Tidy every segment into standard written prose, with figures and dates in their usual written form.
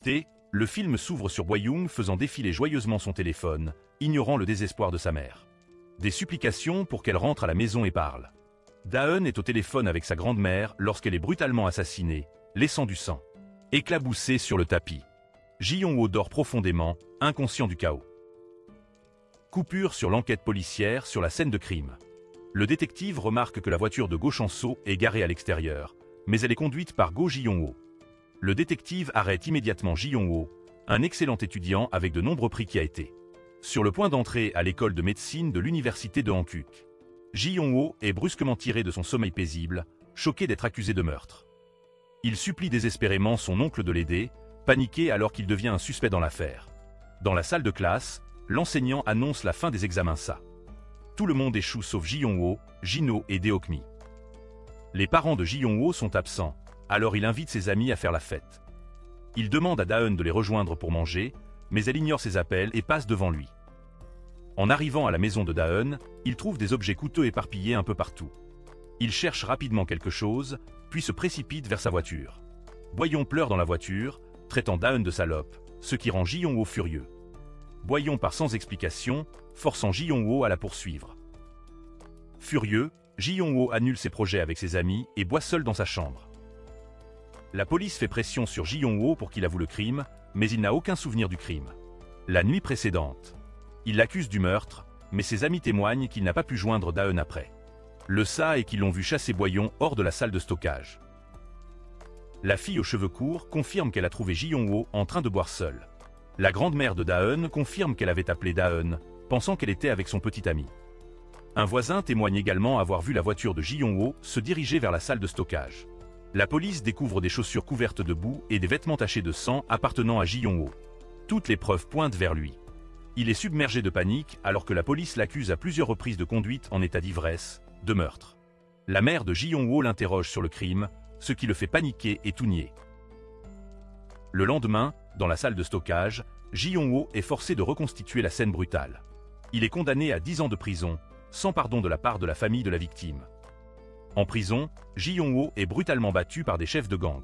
T, le film s'ouvre sur Boyoung faisant défiler joyeusement son téléphone, ignorant le désespoir de sa mère. Des supplications pour qu'elle rentre à la maison et parle. Da-eun est au téléphone avec sa grand-mère lorsqu'elle est brutalement assassinée, laissant du sang éclaboussé sur le tapis. Ji-Yong-ho dort profondément, inconscient du chaos. Coupure sur l'enquête policière sur la scène de crime. Le détective remarque que la voiture de Go Chang-so est garée à l'extérieur, mais elle est conduite par Go Ji-Yong-ho. Le détective arrête immédiatement Ji-Yong-ho, un excellent étudiant avec de nombreux prix qui a été sur le point d'entrer à l'école de médecine de l'université de Hankook. Ji-Yong-ho est brusquement tiré de son sommeil paisible, choqué d'être accusé de meurtre. Il supplie désespérément son oncle de l'aider, paniqué alors qu'il devient un suspect dans l'affaire. Dans la salle de classe, l'enseignant annonce la fin des examens SA. Tout le monde échoue sauf Ji-Yong-ho, Jino et Deokmi. Les parents de Ji-Yong-ho sont absents, alors il invite ses amis à faire la fête. Il demande à Da-eun de les rejoindre pour manger, mais elle ignore ses appels et passe devant lui. En arrivant à la maison de Da-eun, il trouve des objets coûteux éparpillés un peu partout. Il cherche rapidement quelque chose, puis se précipite vers sa voiture. Boyon pleure dans la voiture, traitant Da-eun de salope, ce qui rend Ji-Yong-ho furieux. Boyon part sans explication, forçant Ji-Yong-ho à la poursuivre. Furieux, Ji-Yong-ho annule ses projets avec ses amis et boit seul dans sa chambre. La police fait pression sur Ji-Yong-ho pour qu'il avoue le crime, mais il n'a aucun souvenir du crime. La nuit précédente, il l'accuse du meurtre, mais ses amis témoignent qu'il n'a pas pu joindre Da-eun après. Le ça est qu'ils l'ont vu chasser Boyon hors de la salle de stockage. La fille aux cheveux courts confirme qu'elle a trouvé Ji-Yong-ho en train de boire seule. La grand-mère de Da-eun confirme qu'elle avait appelé Da-eun, pensant qu'elle était avec son petit ami. Un voisin témoigne également avoir vu la voiture de Ji-Yong-ho se diriger vers la salle de stockage. La police découvre des chaussures couvertes de boue et des vêtements tachés de sang appartenant à Ji-Yong-ho. Toutes les preuves pointent vers lui. Il est submergé de panique alors que la police l'accuse à plusieurs reprises de conduite en état d'ivresse, de meurtre. La mère de Ji-Yong-ho l'interroge sur le crime, ce qui le fait paniquer et tout nier. Le lendemain, dans la salle de stockage, Ji-Yong-ho est forcé de reconstituer la scène brutale. Il est condamné à 10 ans de prison, sans pardon de la part de la famille de la victime. En prison, Ji-Yong-ho est brutalement battu par des chefs de gang.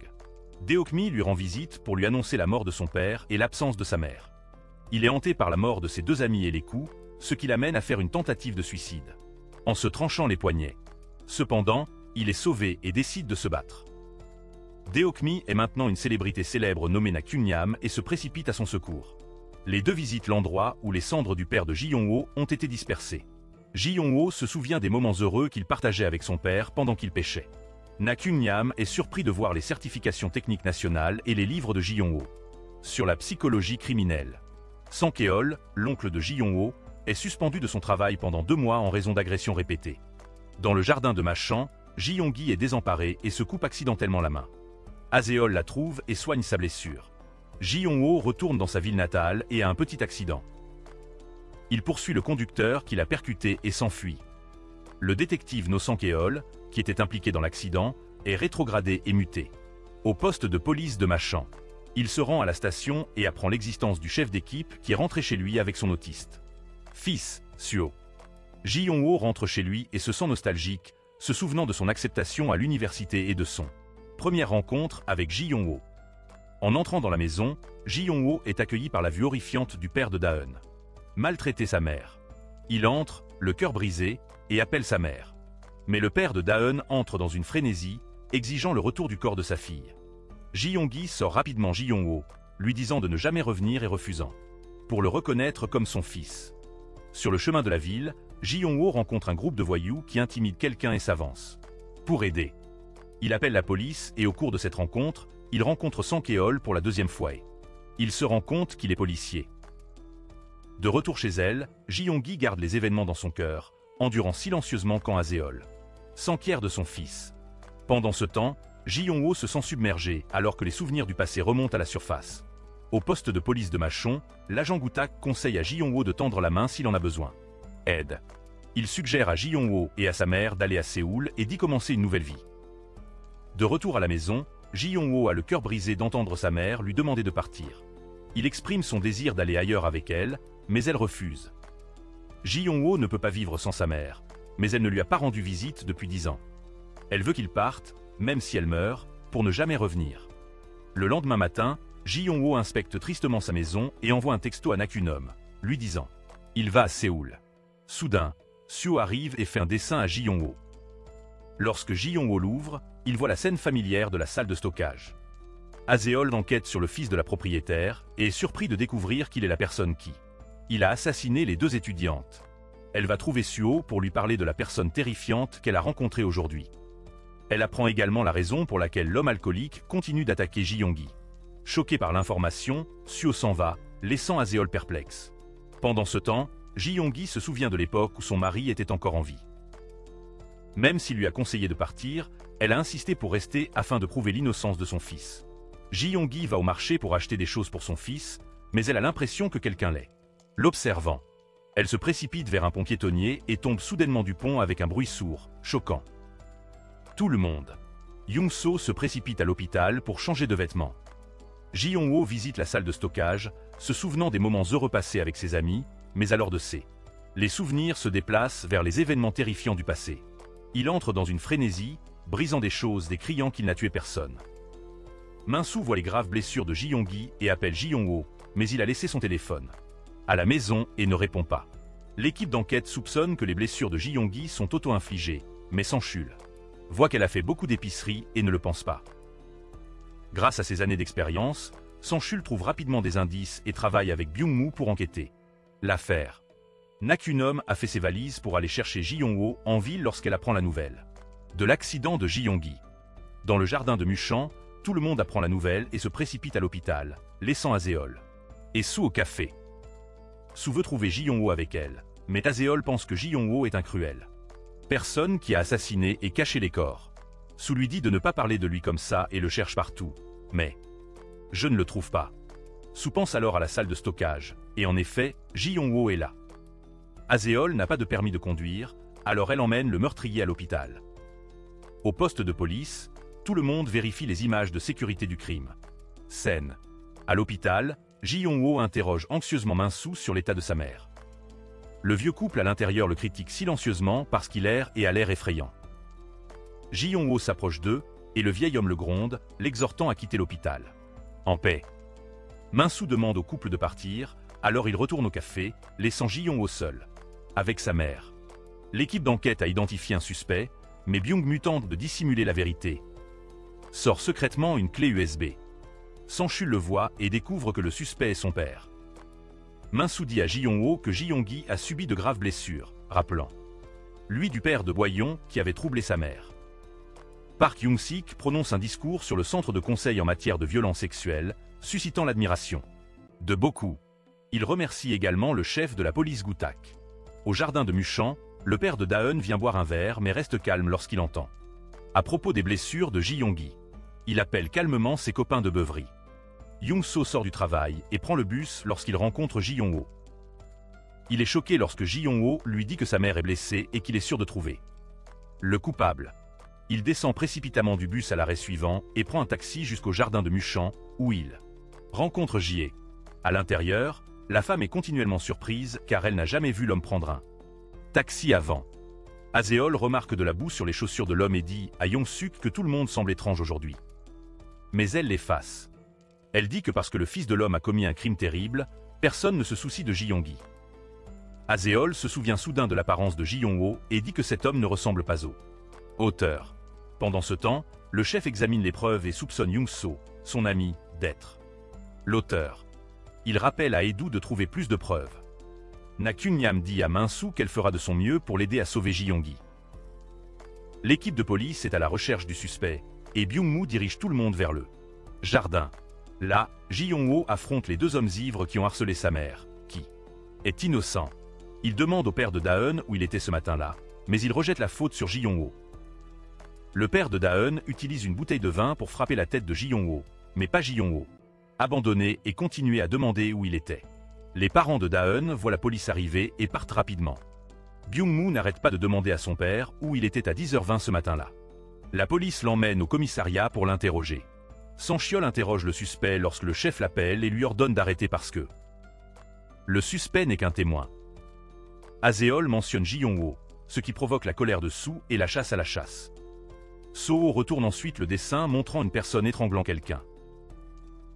Deokmi lui rend visite pour lui annoncer la mort de son père et l'absence de sa mère. Il est hanté par la mort de ses deux amis et les coups, ce qui l'amène à faire une tentative de suicide, en se tranchant les poignets. Cependant, il est sauvé et décide de se battre. Deokmi est maintenant une célébrité célèbre nommée Na-Kyung-nyam et se précipite à son secours. Les deux visitent l'endroit où les cendres du père de Ji-Yong-ho ont été dispersées. Ji-Yong-ho se souvient des moments heureux qu'il partageait avec son père pendant qu'il pêchait. Na-Kyung-nyam est surpris de voir les certifications techniques nationales et les livres de Ji-Yong-ho sur la psychologie criminelle. Sang Keol, l'oncle de Ji-Yong-ho, est suspendu de son travail pendant 2 mois en raison d'agressions répétées. Dans le jardin de Machan, Ji-Yong-gi est désemparé et se coupe accidentellement la main. Azeol la trouve et soigne sa blessure. Ji-Yong-ho retourne dans sa ville natale et a un petit accident. Il poursuit le conducteur qui l'a percuté et s'enfuit. Le détective No Sang-keol, qui était impliqué dans l'accident, est rétrogradé et muté au poste de police de Machan. Il se rend à la station et apprend l'existence du chef d'équipe qui est rentré chez lui avec son autiste fils, Suo. Ji-Yong-ho rentre chez lui et se sent nostalgique, se souvenant de son acceptation à l'université et de son première rencontre avec Ji-Yong-ho. En entrant dans la maison, Ji-Yong-ho est accueilli par la vue horrifiante du père de Da-eun. Maltraiter sa mère. Il entre, le cœur brisé, et appelle sa mère. Mais le père de Da-eun entre dans une frénésie, exigeant le retour du corps de sa fille. Ji-Yong-gi sort rapidement Ji-Yong-ho, lui disant de ne jamais revenir et refusant, pour le reconnaître comme son fils. Sur le chemin de la ville, Ji-Yong-ho rencontre un groupe de voyous qui intimide quelqu'un et s'avance pour aider. Il appelle la police et au cours de cette rencontre, il rencontre Sang-keol pour la 2e fois. Il se rend compte qu'il est policier. De retour chez elle, Ji-Yong-gi garde les événements dans son cœur, endurant silencieusement quand Azeol s'enquiert de son fils. Pendant ce temps, Ji-Yong-ho se sent submergé alors que les souvenirs du passé remontent à la surface. Au poste de police de Machon, l'agent Goutak conseille à Ji-Yong-ho de tendre la main s'il en a besoin. Aide. Il suggère à Ji-Yong-ho et à sa mère d'aller à Séoul et d'y commencer une nouvelle vie. De retour à la maison, Ji-Yong-ho a le cœur brisé d'entendre sa mère lui demander de partir. Il exprime son désir d'aller ailleurs avec elle, mais elle refuse. Ji-Yong-ho ne peut pas vivre sans sa mère, mais elle ne lui a pas rendu visite depuis 10 ans. Elle veut qu'il parte, même si elle meurt, pour ne jamais revenir. Le lendemain matin, Ji Yong-ho inspecte tristement sa maison et envoie un texto à Nakunom, lui disant « Il va à Séoul ». Soudain, Seo arrive et fait un dessin à Ji Yong-ho. Lorsque Ji Yong-ho l'ouvre, il voit la scène familière de la salle de stockage. Haseol enquête sur le fils de la propriétaire et est surpris de découvrir qu'il est la personne qui il a assassiné les deux étudiantes. Elle va trouver Seo pour lui parler de la personne terrifiante qu'elle a rencontrée aujourd'hui. Elle apprend également la raison pour laquelle l'homme alcoolique continue d'attaquer Ji Yong-gi. Choqué par l'information, Seo s'en va, laissant Haseol perplexe. Pendant ce temps, Ji Yong-gi se souvient de l'époque où son mari était encore en vie. Même s'il lui a conseillé de partir, elle a insisté pour rester afin de prouver l'innocence de son fils. Ji Yong-gi va au marché pour acheter des choses pour son fils, mais elle a l'impression que quelqu'un l'est. L'observant, elle se précipite vers un pont piétonnier et tombe soudainement du pont avec un bruit sourd, choquant. Tout le monde. Young-so se précipite à l'hôpital pour changer de vêtements. Ji Yong-ho visite la salle de stockage, se souvenant des moments heureux passés avec ses amis, mais alors de ses. Les souvenirs se déplacent vers les événements terrifiants du passé. Il entre dans une frénésie, brisant des choses et criant qu'il n'a tué personne. Min-soo voit les graves blessures de Ji Yong-gi et appelle Ji Yong-ho, mais il a laissé son téléphone à la maison et ne répond pas. L'équipe d'enquête soupçonne que les blessures de Ji Yong-gi sont auto-infligées, mais Sang-chul voit qu'elle a fait beaucoup d'épicerie et ne le pense pas. Grâce à ses années d'expérience, Sang-chul trouve rapidement des indices et travaille avec Byung-moo pour enquêter. L'affaire. Nakunom a fait ses valises pour aller chercher Ji Yong-ho en ville lorsqu'elle apprend la nouvelle de l'accident de Ji Yong-gi. Dans le jardin de Muchan, tout le monde apprend la nouvelle et se précipite à l'hôpital, laissant Haseol et Soo au café. Soo veut trouver Ji Yong-ho avec elle, mais Haseol pense que Ji Yong-ho est un cruel personne qui a assassiné et caché les corps. Soo lui dit de ne pas parler de lui comme ça et le cherche partout. Mais je ne le trouve pas. Soo pense alors à la salle de stockage, et en effet, Ji Yong-ho est là. Haseol n'a pas de permis de conduire, alors elle emmène le meurtrier à l'hôpital. Au poste de police, tout le monde vérifie les images de sécurité du crime. Scène. À l'hôpital, Ji Yong-ho interroge anxieusement Min-soo sur l'état de sa mère. Le vieux couple à l'intérieur le critique silencieusement parce qu'il erre et a l'air effrayant. Ji Yong-ho s'approche d'eux, et le vieil homme le gronde, l'exhortant à quitter l'hôpital. En paix. Min-soo demande au couple de partir, alors il retourne au café, laissant Ji Yong-ho seul avec sa mère. L'équipe d'enquête a identifié un suspect, mais Byung-moo tente de dissimuler la vérité. Sort secrètement une clé USB. Sang-chul le voit et découvre que le suspect est son père. Min-soo dit à Ji Yong-ho que Ji Yong-gi a subi de graves blessures, rappelant lui du père de Boyon qui avait troublé sa mère. Park Young-sik prononce un discours sur le centre de conseil en matière de violence sexuelle, suscitant l'admiration de beaucoup. Il remercie également le chef de la police Gutak. Au jardin de Muchan, le père de Daeun vient boire un verre mais reste calme lorsqu'il entend à propos des blessures de Ji Yong-gi. Il appelle calmement ses copains de beuverie. Young-so sort du travail et prend le bus lorsqu'il rencontre Ji Yong-ho. Il est choqué lorsque Ji Yong-ho lui dit que sa mère est blessée et qu'il est sûr de trouver le coupable. Il descend précipitamment du bus à l'arrêt suivant et prend un taxi jusqu'au jardin de Muchan, où il rencontre Jie. À l'intérieur, la femme est continuellement surprise car elle n'a jamais vu l'homme prendre un taxi avant. Haseol remarque de la boue sur les chaussures de l'homme et dit à Young-suk que tout le monde semble étrange aujourd'hui. Mais elle l'efface. Elle dit que parce que le fils de l'homme a commis un crime terrible, personne ne se soucie de Ji Yong-gi. Haseol se souvient soudain de l'apparence de Ji Yong-ho et dit que cet homme ne ressemble pas au auteur. Pendant ce temps, le chef examine les preuves et soupçonne Young-so, son ami, d'être l'auteur. Il rappelle à Edu de trouver plus de preuves. Nakunyam dit à Min-soo qu'elle fera de son mieux pour l'aider à sauver Ji Yong-gi. L'équipe de police est à la recherche du suspect, et Byung-moo dirige tout le monde vers le jardin. Là, Ji Yong-ho affronte les deux hommes ivres qui ont harcelé sa mère, qui est innocent. Il demande au père de Daeun où il était ce matin-là, mais il rejette la faute sur Ji Yong-ho. Le père de Daeun utilise une bouteille de vin pour frapper la tête de Ji Yong-ho, mais pas Ji Yong-ho. Abandonné et continuer à demander où il était. Les parents de Daeun voient la police arriver et partent rapidement. Byung-moo n'arrête pas de demander à son père où il était à 10h20 ce matin-là. La police l'emmène au commissariat pour l'interroger. Sang-chul interroge le suspect lorsque le chef l'appelle et lui ordonne d'arrêter parce que le suspect n'est qu'un témoin. Haseol mentionne Ji Yong-ho, ce qui provoque la colère de Soo et la chasse à la chasse. Soo retourne ensuite le dessin montrant une personne étranglant quelqu'un.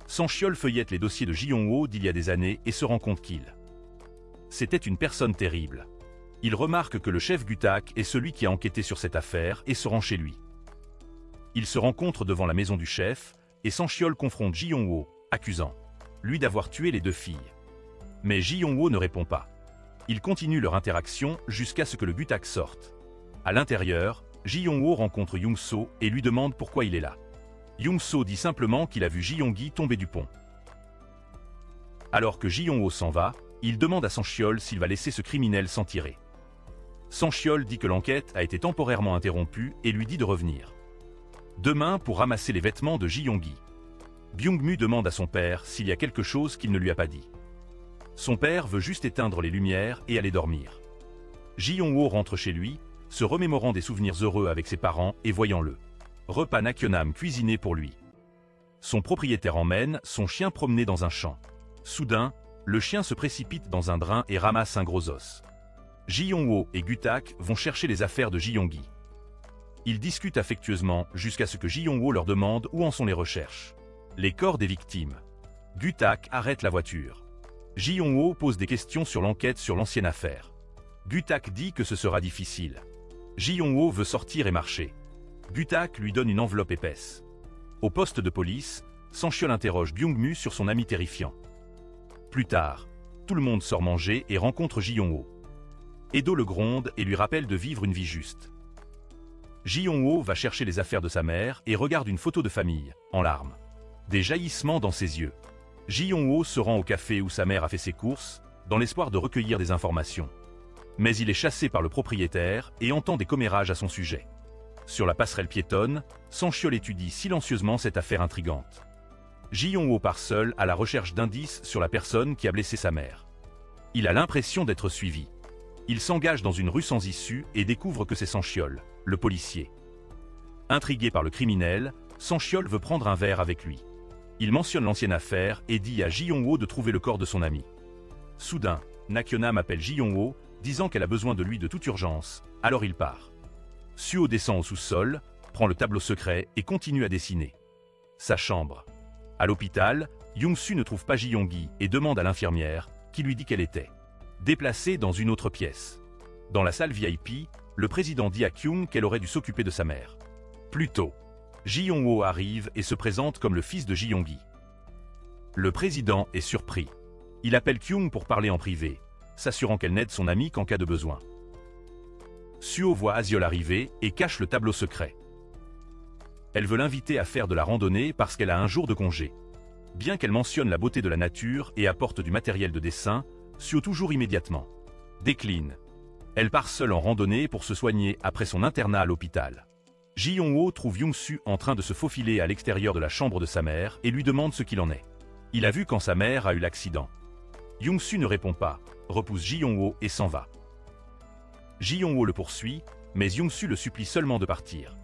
Sanchiol feuillette les dossiers de Ji Yong-ho d'il y a des années et se rend compte qu'il c'était une personne terrible. Il remarque que le chef Gutak est celui qui a enquêté sur cette affaire et se rend chez lui. Ils se rencontrent devant la maison du chef et Sanchiol confronte Ji Yong-ho, accusant lui d'avoir tué les deux filles. Mais Ji Yong-ho ne répond pas. Ils continuent leur interaction jusqu'à ce que le Gutak sorte. À l'intérieur, Ji Yong-ho rencontre Young-so et lui demande pourquoi il est là. Young-so dit simplement qu'il a vu Ji Yong-gi tomber du pont. Alors que Ji Yong-ho s'en va, il demande à Sanchiol s'il va laisser ce criminel s'en tirer. Sanchiol dit que l'enquête a été temporairement interrompue et lui dit de revenir demain pour ramasser les vêtements de Ji Yong-gi. Byung-mu demande à son père s'il y a quelque chose qu'il ne lui a pas dit. Son père veut juste éteindre les lumières et aller dormir. Ji Yong-ho rentre chez lui, se remémorant des souvenirs heureux avec ses parents et voyant le repas Nakyonam cuisiné pour lui. Son propriétaire emmène son chien promener dans un champ. Soudain, le chien se précipite dans un drain et ramasse un gros os. Ji Yong-ho et Gutak vont chercher les affaires de Ji Yong-gi. Ils discutent affectueusement jusqu'à ce que Ji Yong-ho leur demande où en sont les recherches. Les corps des victimes. Gutak arrête la voiture. Ji Yong-ho pose des questions sur l'enquête sur l'ancienne affaire. Gutak dit que ce sera difficile. Ji Yong-ho veut sortir et marcher. Gutak lui donne une enveloppe épaisse. Au poste de police, Sanchiol interroge Byung-mu sur son ami terrifiant. Plus tard, tout le monde sort manger et rencontre Ji Yong-ho. Edo le gronde et lui rappelle de vivre une vie juste. Ji Yong-ho va chercher les affaires de sa mère et regarde une photo de famille, en larmes. Des jaillissements dans ses yeux. Ji Yong-ho se rend au café où sa mère a fait ses courses, dans l'espoir de recueillir des informations. Mais il est chassé par le propriétaire et entend des commérages à son sujet. Sur la passerelle piétonne, Sanchiol étudie silencieusement cette affaire intrigante. Ji Yong-ho part seul à la recherche d'indices sur la personne qui a blessé sa mère. Il a l'impression d'être suivi. Il s'engage dans une rue sans issue et découvre que c'est Sanchiol, le policier. Intrigué par le criminel, Sanchiol veut prendre un verre avec lui. Il mentionne l'ancienne affaire et dit à Ji Yong-ho de trouver le corps de son ami. Soudain, Nakyonam appelle Ji Yong-ho, disant qu'elle a besoin de lui de toute urgence, alors il part. Suho descend au sous-sol, prend le tableau secret et continue à dessiner. Sa chambre. À l'hôpital, Young-su ne trouve pas Ji Yong-gi et demande à l'infirmière, qui lui dit qu'elle était déplacée dans une autre pièce. Dans la salle VIP, le président dit à Kyung qu'elle aurait dû s'occuper de sa mère. Plus tôt, Ji Yong-ho arrive et se présente comme le fils de Ji Yong-gi. Le président est surpris. Il appelle Kyung pour parler en privé, s'assurant qu'elle n'aide son ami qu'en cas de besoin. Suho voit Asiol arriver et cache le tableau secret. Elle veut l'inviter à faire de la randonnée parce qu'elle a un jour de congé. Bien qu'elle mentionne la beauté de la nature et apporte du matériel de dessin, Suho toujours immédiatement décline. Elle part seule en randonnée pour se soigner après son internat à l'hôpital. Ji Yong-ho trouve Young-su en train de se faufiler à l'extérieur de la chambre de sa mère et lui demande ce qu'il en est. Il a vu quand sa mère a eu l'accident. Young-su ne répond pas, repousse Ji Yong-ho et s'en va. Ji Yong-ho le poursuit, mais Young-su le supplie seulement de partir.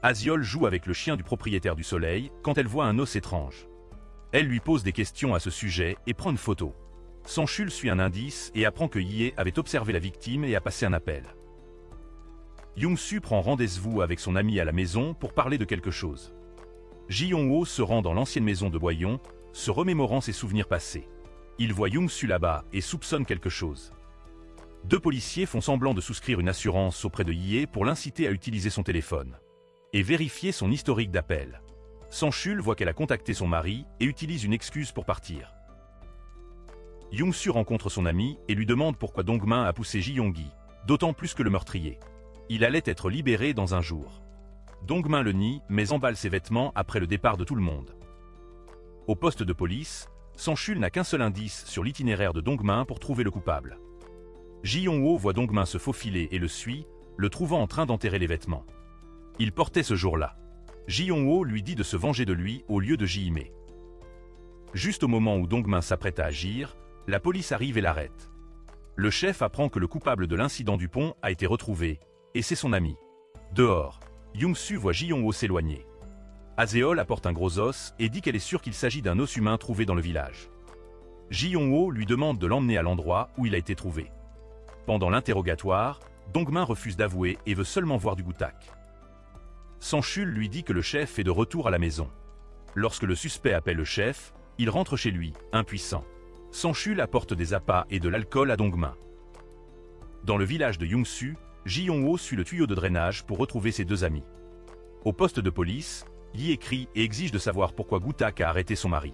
Asiol joue avec le chien du propriétaire du soleil quand elle voit un os étrange. Elle lui pose des questions à ce sujet et prend une photo. Sanchul suit un indice et apprend que Hye avait observé la victime et a passé un appel. Young-su prend rendez-vous avec son ami à la maison pour parler de quelque chose. Ji Yong-ho se rend dans l'ancienne maison de Boyon, se remémorant ses souvenirs passés. Il voit Young-su là-bas et soupçonne quelque chose. Deux policiers font semblant de souscrire une assurance auprès de Hye pour l'inciter à utiliser son téléphone et vérifier son historique d'appel. Sanchul voit qu'elle a contacté son mari et utilise une excuse pour partir. Young-su rencontre son ami et lui demande pourquoi Dong-min a poussé Ji Yong-gi, d'autant plus que le meurtrier. Il allait être libéré dans un jour. Dong-min le nie mais emballe ses vêtements après le départ de tout le monde. Au poste de police, Sanchul n'a qu'un seul indice sur l'itinéraire de Dong-min pour trouver le coupable. Ji Yong-ho voit Dong-min se faufiler et le suit, le trouvant en train d'enterrer les vêtements. Il portait ce jour-là. Ji Yong-ho lui dit de se venger de lui au lieu de Ji-hime. Juste au moment où Dong-min s'apprête à agir, la police arrive et l'arrête. Le chef apprend que le coupable de l'incident du pont a été retrouvé, et c'est son ami. Dehors, Young-su voit Ji Yong-ho s'éloigner. Aseol apporte un gros os et dit qu'elle est sûre qu'il s'agit d'un os humain trouvé dans le village. Ji Yong-ho lui demande de l'emmener à l'endroit où il a été trouvé. Pendant l'interrogatoire, Dong-min refuse d'avouer et veut seulement voir du Gutak. Sanchul lui dit que le chef est de retour à la maison. Lorsque le suspect appelle le chef, il rentre chez lui, impuissant. Sang-Chul apporte des appâts et de l'alcool à Dong-min. Dans le village de Yongsu, Ji-Yong-ho suit le tuyau de drainage pour retrouver ses deux amis. Au poste de police, Yi écrit et exige de savoir pourquoi Gu-tak a arrêté son mari.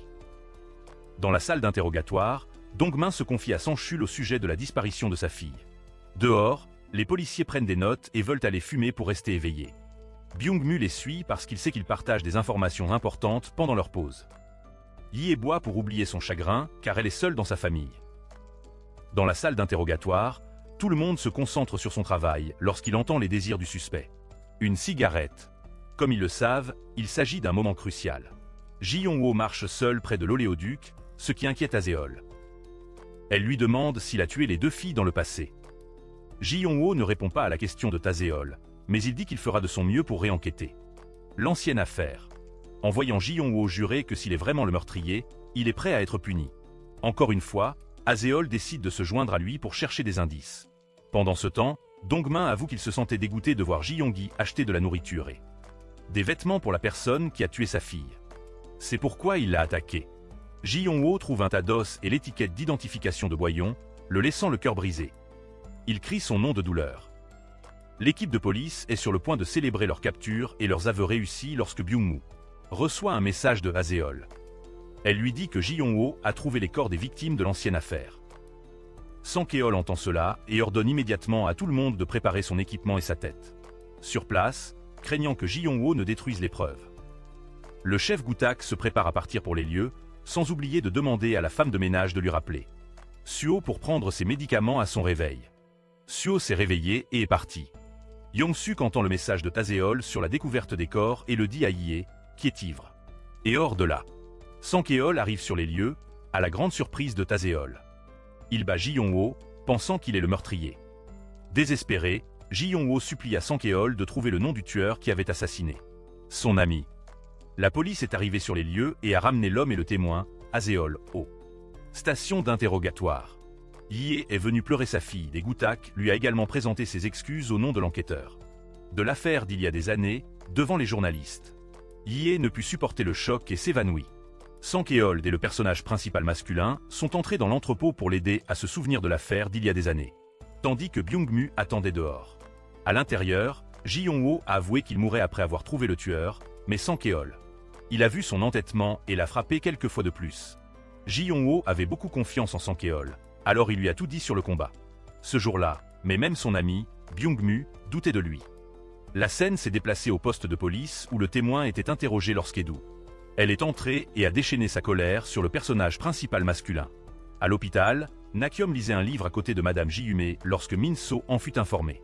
Dans la salle d'interrogatoire, Dong-min se confie à Sang-Chul au sujet de la disparition de sa fille. Dehors, les policiers prennent des notes et veulent aller fumer pour rester éveillés. Byung-mu les suit parce qu'il sait qu'ils partagent des informations importantes pendant leur pause. Yi boit pour oublier son chagrin car elle est seule dans sa famille. Dans la salle d'interrogatoire, tout le monde se concentre sur son travail lorsqu'il entend les désirs du suspect. Une cigarette. Comme ils le savent, il s'agit d'un moment crucial. Ji-Yong-ho marche seul près de l'oléoduc, ce qui inquiète Aseol. Elle lui demande s'il a tué les deux filles dans le passé. Ji-Yong-ho ne répond pas à la question de Taseol, mais il dit qu'il fera de son mieux pour réenquêter. L'ancienne affaire. En voyant Ji-Yong-ho jurer que s'il est vraiment le meurtrier, il est prêt à être puni. Encore une fois, Aseol décide de se joindre à lui pour chercher des indices. Pendant ce temps, Dong-min avoue qu'il se sentait dégoûté de voir Ji-Yong-gi acheter de la nourriture et des vêtements pour la personne qui a tué sa fille. C'est pourquoi il l'a attaqué. Ji-Yong-ho trouve un tas d'os et l'étiquette d'identification de Boyon, le laissant le cœur brisé. Il crie son nom de douleur. L'équipe de police est sur le point de célébrer leur capture et leurs aveux réussis lorsque Byung-mu reçoit un message de Aseol. Elle lui dit que Ji-Yong-ho a trouvé les corps des victimes de l'ancienne affaire. Sang-Keol entend cela et ordonne immédiatement à tout le monde de préparer son équipement et sa tête. Sur place, craignant que Ji-Yong-ho ne détruise les preuves. Le chef Gu-tak se prépare à partir pour les lieux, sans oublier de demander à la femme de ménage de lui rappeler Suo pour prendre ses médicaments à son réveil. Suo s'est réveillé et est parti. Yong-suk entend le message de Taseol sur la découverte des corps et le dit à Yi, qui est ivre. Et hors de là. Sang-Keol arrive sur les lieux, à la grande surprise de Taseol. Il bat Ji-Yong-ho, pensant qu'il est le meurtrier. Désespéré, Ji-Yong-ho supplie à Sang-Keol de trouver le nom du tueur qui avait assassiné son ami. La police est arrivée sur les lieux et a ramené l'homme et le témoin, Aseol, au station d'interrogatoire. Yi est venu pleurer sa fille et Gu-tak lui a également présenté ses excuses au nom de l'enquêteur. De l'affaire d'il y a des années, devant les journalistes. Yi ne put supporter le choc et s'évanouit. Sang-Keol et le personnage principal masculin sont entrés dans l'entrepôt pour l'aider à se souvenir de l'affaire d'il y a des années. Tandis que Byung-mu attendait dehors. À l'intérieur, Ji-Yong-ho a avoué qu'il mourrait après avoir trouvé le tueur, mais Sang-Keol. Il a vu son entêtement et l'a frappé quelques fois de plus. Ji-Yong-ho avait beaucoup confiance en Sang-Keol, alors il lui a tout dit sur le combat. Ce jour-là, mais même son ami, Byung-mu, doutait de lui. La scène s'est déplacée au poste de police où le témoin était interrogé lorsqu'Edu. Elle est entrée et a déchaîné sa colère sur le personnage principal masculin. À l'hôpital, Nakyom lisait un livre à côté de Madame Ji-Yume lorsque Min-so en fut informée.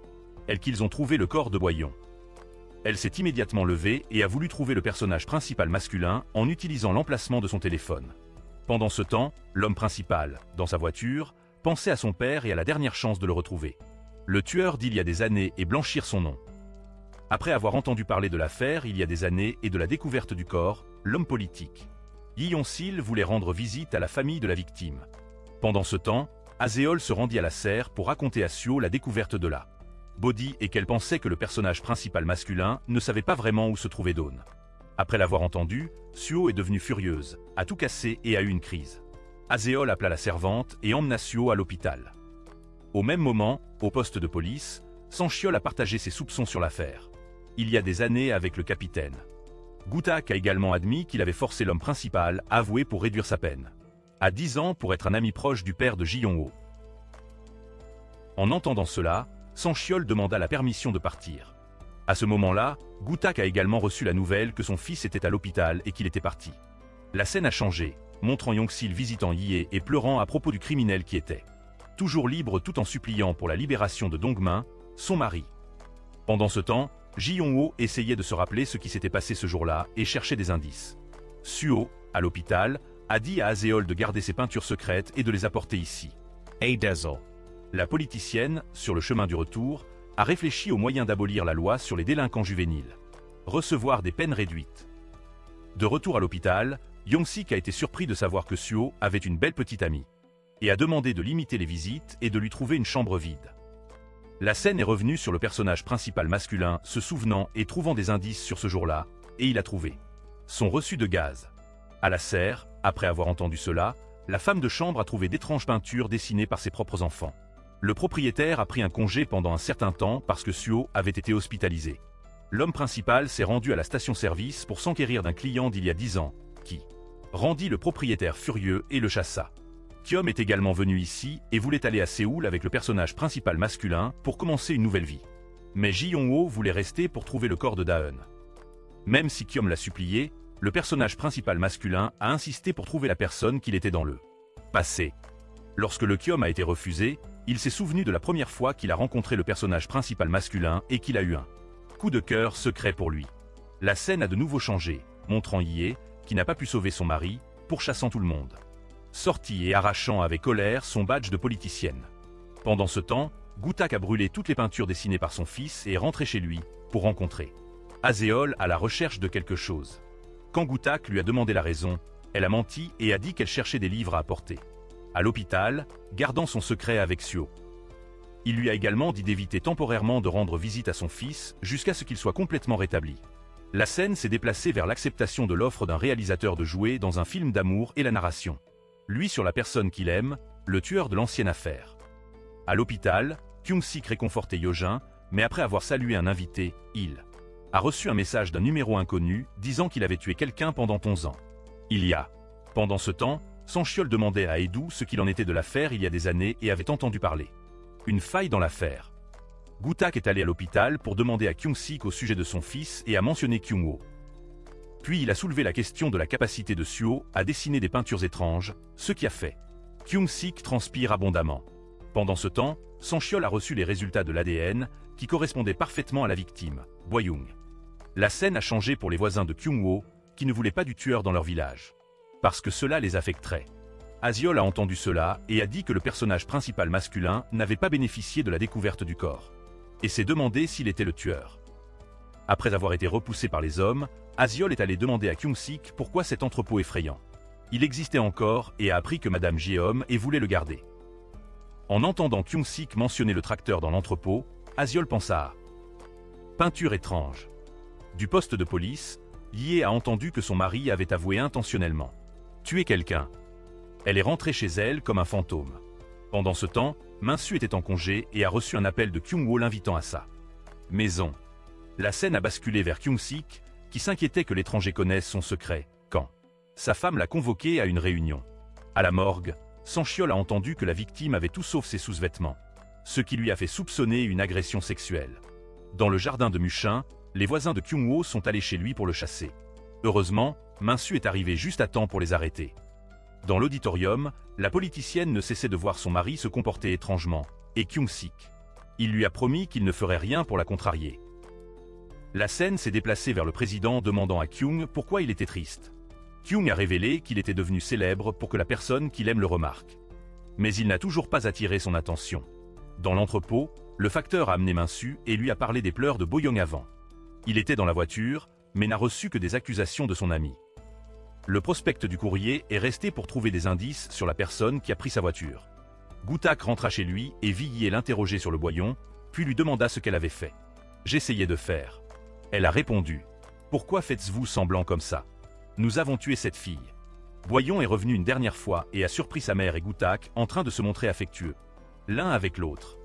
Qu'ils ont trouvé le corps de Boyon. Elle s'est immédiatement levée et a voulu trouver le personnage principal masculin en utilisant l'emplacement de son téléphone. Pendant ce temps, l'homme principal, dans sa voiture, pensait à son père et à la dernière chance de le retrouver. Le tueur d'il y a des années et blanchir son nom. Après avoir entendu parler de l'affaire il y a des années et de la découverte du corps, l'homme politique Yi Yong-sil voulait rendre visite à la famille de la victime. Pendant ce temps, Aseol se rendit à la serre pour raconter à Suo la découverte de la body et qu'elle pensait que le personnage principal masculin ne savait pas vraiment où se trouvait Dawn. Après l'avoir entendu, Suo est devenue furieuse, a tout cassé et a eu une crise. Aseol appela la servante et emmena Suo à l'hôpital. Au même moment, au poste de police, Sang-Chiol a partagé ses soupçons sur l'affaire. Il y a des années avec le capitaine. Gu-tak a également admis qu'il avait forcé l'homme principal à avouer pour réduire sa peine. À 10 ans pour être un ami proche du père de Ji-Yong-ho. En entendant cela, Sang-Chiol demanda la permission de partir. À ce moment-là, Gu-tak a également reçu la nouvelle que son fils était à l'hôpital et qu'il était parti. La scène a changé, montrant Yong-sil visitant Yi et pleurant à propos du criminel qui était toujours libre tout en suppliant pour la libération de Dong-min, son mari. Pendant ce temps, Ji-Yong-ho essayait de se rappeler ce qui s'était passé ce jour-là et cherchait des indices. Suo, à l'hôpital, a dit à Aseol de garder ses peintures secrètes et de les apporter ici. Dazzle. La politicienne, sur le chemin du retour, a réfléchi aux moyens d'abolir la loi sur les délinquants juvéniles. Recevoir des peines réduites. De retour à l'hôpital, Yong-sik a été surpris de savoir que Suo avait une belle petite amie et a demandé de limiter les visites et de lui trouver une chambre vide. La scène est revenue sur le personnage principal masculin se souvenant et trouvant des indices sur ce jour-là, et il a trouvé sont reçus de gaz. À la serre, après avoir entendu cela, la femme de chambre a trouvé d'étranges peintures dessinées par ses propres enfants. Le propriétaire a pris un congé pendant un certain temps parce que Suo avait été hospitalisé. L'homme principal s'est rendu à la station-service pour s'enquérir d'un client d'il y a 10 ans, qui rendit le propriétaire furieux et le chassa. Kyom est également venu ici et voulait aller à Séoul avec le personnage principal masculin pour commencer une nouvelle vie. Mais Ji Yong-ho voulait rester pour trouver le corps de Daeun. Même si Kyom l'a supplié, le personnage principal masculin a insisté pour trouver la personne qu'il était dans le passé. Lorsque le Kyom a été refusé, il s'est souvenu de la première fois qu'il a rencontré le personnage principal masculin et qu'il a eu un coup de cœur secret pour lui. La scène a de nouveau changé, montrant Hye, qui n'a pas pu sauver son mari, pourchassant tout le monde. Sorti et arrachant avec colère son badge de politicienne. Pendant ce temps, Goo-tak a brûlé toutes les peintures dessinées par son fils et est rentré chez lui pour rencontrer Aseol à la recherche de quelque chose. Quand Goo-tak lui a demandé la raison, elle a menti et a dit qu'elle cherchait des livres à apporter à l'hôpital, gardant son secret avec Suo. Il lui a également dit d'éviter temporairement de rendre visite à son fils jusqu'à ce qu'il soit complètement rétabli. La scène s'est déplacée vers l'acceptation de l'offre d'un réalisateur de jouer dans un film d'amour et la narration. Lui sur la personne qu'il aime, le tueur de l'ancienne affaire. À l'hôpital, Kyung-sik réconfortait Yojin, mais après avoir salué un invité, il a reçu un message d'un numéro inconnu disant qu'il avait tué quelqu'un pendant 11 ans. Pendant ce temps, Sancheol demandait à Edu ce qu'il en était de l'affaire il y a des années et avait entendu parler. Une faille dans l'affaire. Goo-tak est allé à l'hôpital pour demander à Kyung-sik au sujet de son fils et a mentionné Kyung-ho. Puis il a soulevé la question de la capacité de Suo à dessiner des peintures étranges, ce qui a fait Kyung-sik transpire abondamment. Pendant ce temps, Sancheol a reçu les résultats de l'ADN qui correspondaient parfaitement à la victime, Boyoung. La scène a changé pour les voisins de Kyung-ho qui ne voulaient pas du tueur dans leur village. Parce que cela les affecterait. Aseol a entendu cela et a dit que le personnage principal masculin n'avait pas bénéficié de la découverte du corps. Et s'est demandé s'il était le tueur. Après avoir été repoussé par les hommes, Aseol est allé demander à Kyung-sik pourquoi cet entrepôt effrayant. Il existait encore et a appris que Madame Jeom et voulait le garder. En entendant Kyung-sik mentionner le tracteur dans l'entrepôt, Aseol pensa à peinture étrange. Du poste de police, Hye a entendu que son mari avait avoué intentionnellement tuer quelqu'un. Elle est rentrée chez elle comme un fantôme. Pendant ce temps, Min-su était en congé et a reçu un appel de Kyung-ho l'invitant à sa maison. La scène a basculé vers Kyung-sik, qui s'inquiétait que l'étranger connaisse son secret, quand sa femme l'a convoqué à une réunion. À la morgue, Sancheol a entendu que la victime avait tout sauf ses sous-vêtements, ce qui lui a fait soupçonner une agression sexuelle. Dans le jardin de Mushin, les voisins de Kyung-ho sont allés chez lui pour le chasser. Heureusement, Min-su est arrivé juste à temps pour les arrêter. Dans l'auditorium, la politicienne ne cessait de voir son mari se comporter étrangement, et Kyung-sik. Il lui a promis qu'il ne ferait rien pour la contrarier. La scène s'est déplacée vers le président demandant à Kyung pourquoi il était triste. Kyung a révélé qu'il était devenu célèbre pour que la personne qu'il aime le remarque. Mais il n'a toujours pas attiré son attention. Dans l'entrepôt, le facteur a amené Min-su et lui a parlé des pleurs de Boyoung avant. Il était dans la voiture, mais n'a reçu que des accusations de son ami. Le prospect du courrier est resté pour trouver des indices sur la personne qui a pris sa voiture. Goo-tak rentra chez lui et vit Hye l'interroger sur le Boyon, puis lui demanda ce qu'elle avait fait. « J'essayais de faire. » Elle a répondu. « Pourquoi faites-vous semblant comme ça? Nous avons tué cette fille. » Boyon est revenu une dernière fois et a surpris sa mère et Goo-tak en train de se montrer affectueux, l'un avec l'autre.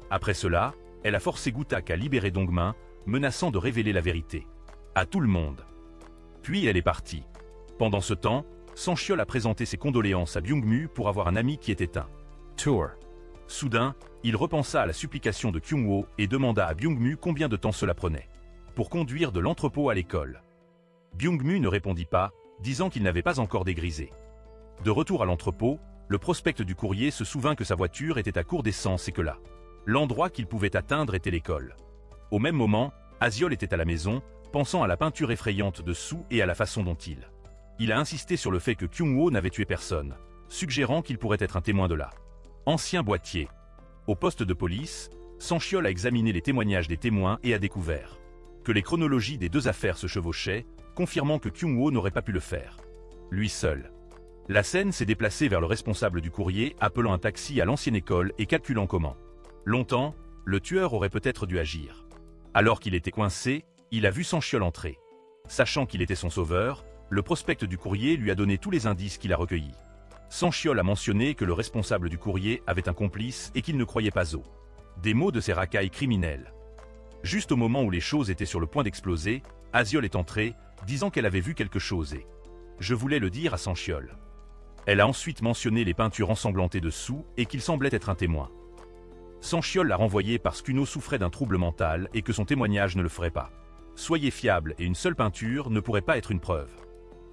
Après cela, elle a forcé Goo-tak à libérer Dongmin, menaçant de révéler la vérité à tout le monde. Puis elle est partie. Pendant ce temps, Sancheol a présenté ses condoléances à Byung-mu pour avoir un ami qui était un tueur. Soudain, il repensa à la supplication de Kyung-ho et demanda à Byung-mu combien de temps cela prenait pour conduire de l'entrepôt à l'école. Byung-mu ne répondit pas, disant qu'il n'avait pas encore dégrisé. De retour à l'entrepôt, le prospect du courrier se souvint que sa voiture était à court d'essence et que là, l'endroit qu'il pouvait atteindre était l'école. Au même moment, Aseol était à la maison, pensant à la peinture effrayante de Soo et à la façon dont il a insisté sur le fait que Kyung-ho n'avait tué personne, suggérant qu'il pourrait être un témoin de la ancien boîtier. Au poste de police, Sancheol a examiné les témoignages des témoins et a découvert que les chronologies des deux affaires se chevauchaient, confirmant que Kyung-ho n'aurait pas pu le faire lui seul. La scène s'est déplacée vers le responsable du courrier, appelant un taxi à l'ancienne école et calculant comment longtemps le tueur aurait peut-être dû agir. Alors qu'il était coincé, il a vu Sancheol entrer. Sachant qu'il était son sauveur, Le prospect du courrier lui a donné tous les indices qu'il a recueillis. Sanchiol a mentionné que le responsable du courrier avait un complice et qu'il ne croyait pas des mots de ses racailles criminelles. Juste au moment où les choses étaient sur le point d'exploser, Aziol est entrée, disant qu'elle avait vu quelque chose et « Je voulais le dire à Sanchiol ». Elle a ensuite mentionné les peintures ensanglantées de Sue et qu'il semblait être un témoin. Sanchiol l'a renvoyé parce qu'Uno souffrait d'un trouble mental et que son témoignage ne le ferait pas. Soyez fiable et une seule peinture ne pourrait pas être une preuve.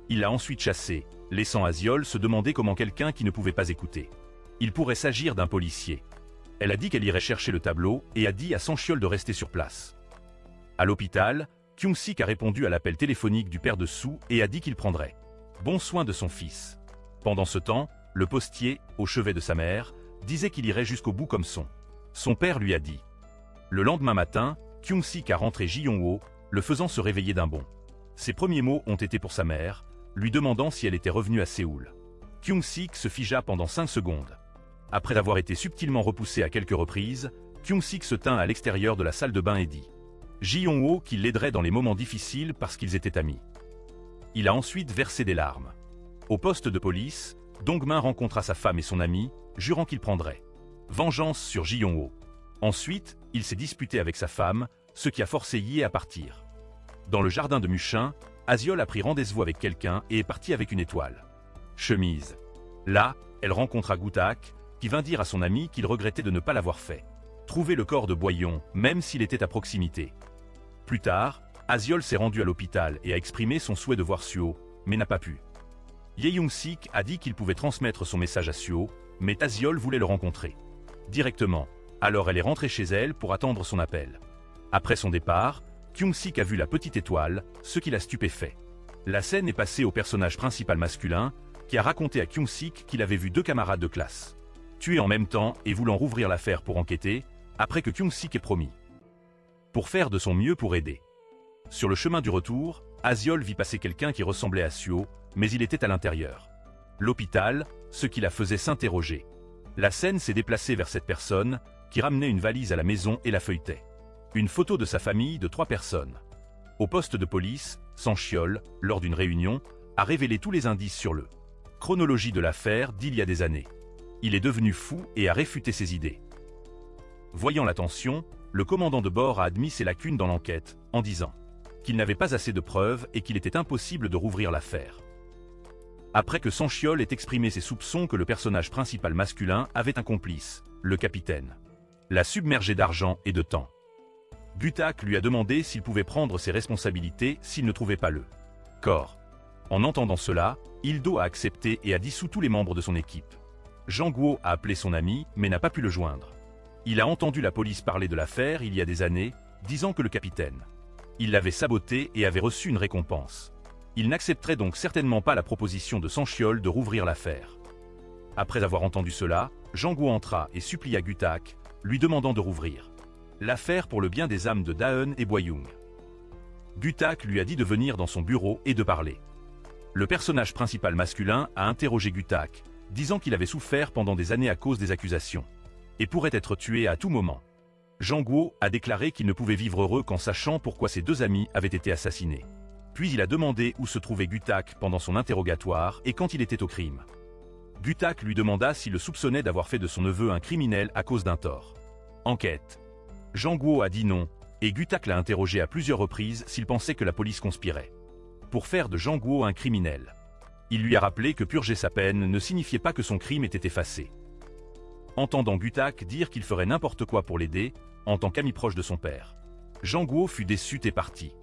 Il l'a ensuite chassé, laissant Aziol se demander comment quelqu'un qui ne pouvait pas écouter. Il pourrait s'agir d'un policier. Elle a dit qu'elle irait chercher le tableau et a dit à Sanchiol de rester sur place. À l'hôpital, Kyung-sik a répondu à l'appel téléphonique du père de Sue et a dit qu'il prendrait bon soin de son fils. Pendant ce temps, le postier, au chevet de sa mère, disait qu'il irait jusqu'au bout comme son père lui a dit. Le lendemain matin, Kyung-sik a rentré Ji-Yong-ho, le faisant se réveiller d'un bond. Ses premiers mots ont été pour sa mère, lui demandant si elle était revenue à Séoul. Kyung-sik se figea pendant 5 secondes. Après avoir été subtilement repoussé à quelques reprises, Kyung-sik se tint à l'extérieur de la salle de bain et dit Ji-Yong-ho qu'il l'aiderait dans les moments difficiles parce qu'ils étaient amis. Il a ensuite versé des larmes. Au poste de police, Dong-min rencontra sa femme et son ami, jurant qu'il prendrait vengeance sur Ji-Yong-ho. Ensuite, il s'est disputé avec sa femme, ce qui a forcé Yi à partir. Dans le jardin de Mushin, Aziol a pris rendez-vous avec quelqu'un et est parti avec une étoile. Chemise. Là, elle rencontra Goutak, qui vint dire à son ami qu'il regrettait de ne pas l'avoir fait. Trouver le corps de Boyon, même s'il était à proximité. Plus tard, Aziol s'est rendu à l'hôpital et a exprimé son souhait de voir Suo, mais n'a pas pu. Ye Young-sik a dit qu'il pouvait transmettre son message à Suo, mais Aziol voulait le rencontrer directement. Alors elle est rentrée chez elle pour attendre son appel. Après son départ, Kyung-sik a vu la petite étoile, ce qui l'a stupéfait. La scène est passée au personnage principal masculin, qui a raconté à Kyung-sik qu'il avait vu 2 camarades de classe tués en même temps et voulant rouvrir l'affaire pour enquêter, après que Kyung-sik ait promis pour faire de son mieux pour aider. Sur le chemin du retour, Aziol vit passer quelqu'un qui ressemblait à Suo, mais il était à l'intérieur. L'hôpital, ce qui la faisait s'interroger. La scène s'est déplacée vers cette personne, qui ramenait une valise à la maison et la feuilletait. Une photo de sa famille de 3 personnes. Au poste de police, Sanchiol, lors d'une réunion, a révélé tous les indices sur le chronologie de l'affaire d'il y a des années. Il est devenu fou et a réfuté ses idées. Voyant la tension, le commandant de bord a admis ses lacunes dans l'enquête, en disant qu'il n'avait pas assez de preuves et qu'il était impossible de rouvrir l'affaire. Après que Sanchiol ait exprimé ses soupçons que le personnage principal masculin avait un complice, le capitaine, l'a submergé d'argent et de temps. Goutak lui a demandé s'il pouvait prendre ses responsabilités s'il ne trouvait pas le corps. En entendant cela, Il-do a accepté et a dissous tous les membres de son équipe. Jang-woo a appelé son ami mais n'a pas pu le joindre. Il a entendu la police parler de l'affaire il y a des années, disant que le capitaine il l'avait saboté et avait reçu une récompense. Il n'accepterait donc certainement pas la proposition de Sanchiol de rouvrir l'affaire. Après avoir entendu cela, Jang-woo entra et supplia Goutak, lui demandant de rouvrir l'affaire pour le bien des âmes de Da-eun et Boyoung. Goutak lui a dit de venir dans son bureau et de parler. Le personnage principal masculin a interrogé Goutak, disant qu'il avait souffert pendant des années à cause des accusations et pourrait être tué à tout moment. Jang-woo a déclaré qu'il ne pouvait vivre heureux qu'en sachant pourquoi ses 2 amis avaient été assassinés. Puis il a demandé où se trouvait Goutak pendant son interrogatoire et quand il était au crime. Goutak lui demanda s'il le soupçonnait d'avoir fait de son neveu un criminel à cause d'un tort. Enquête. Jang-woo a dit non, et Goutak l'a interrogé à plusieurs reprises s'il pensait que la police conspirait pour faire de Jang-woo un criminel. Il lui a rappelé que purger sa peine ne signifiait pas que son crime était effacé. Entendant Goutak dire qu'il ferait n'importe quoi pour l'aider, en tant qu'ami proche de son père, Jang-woo fut déçu et parti.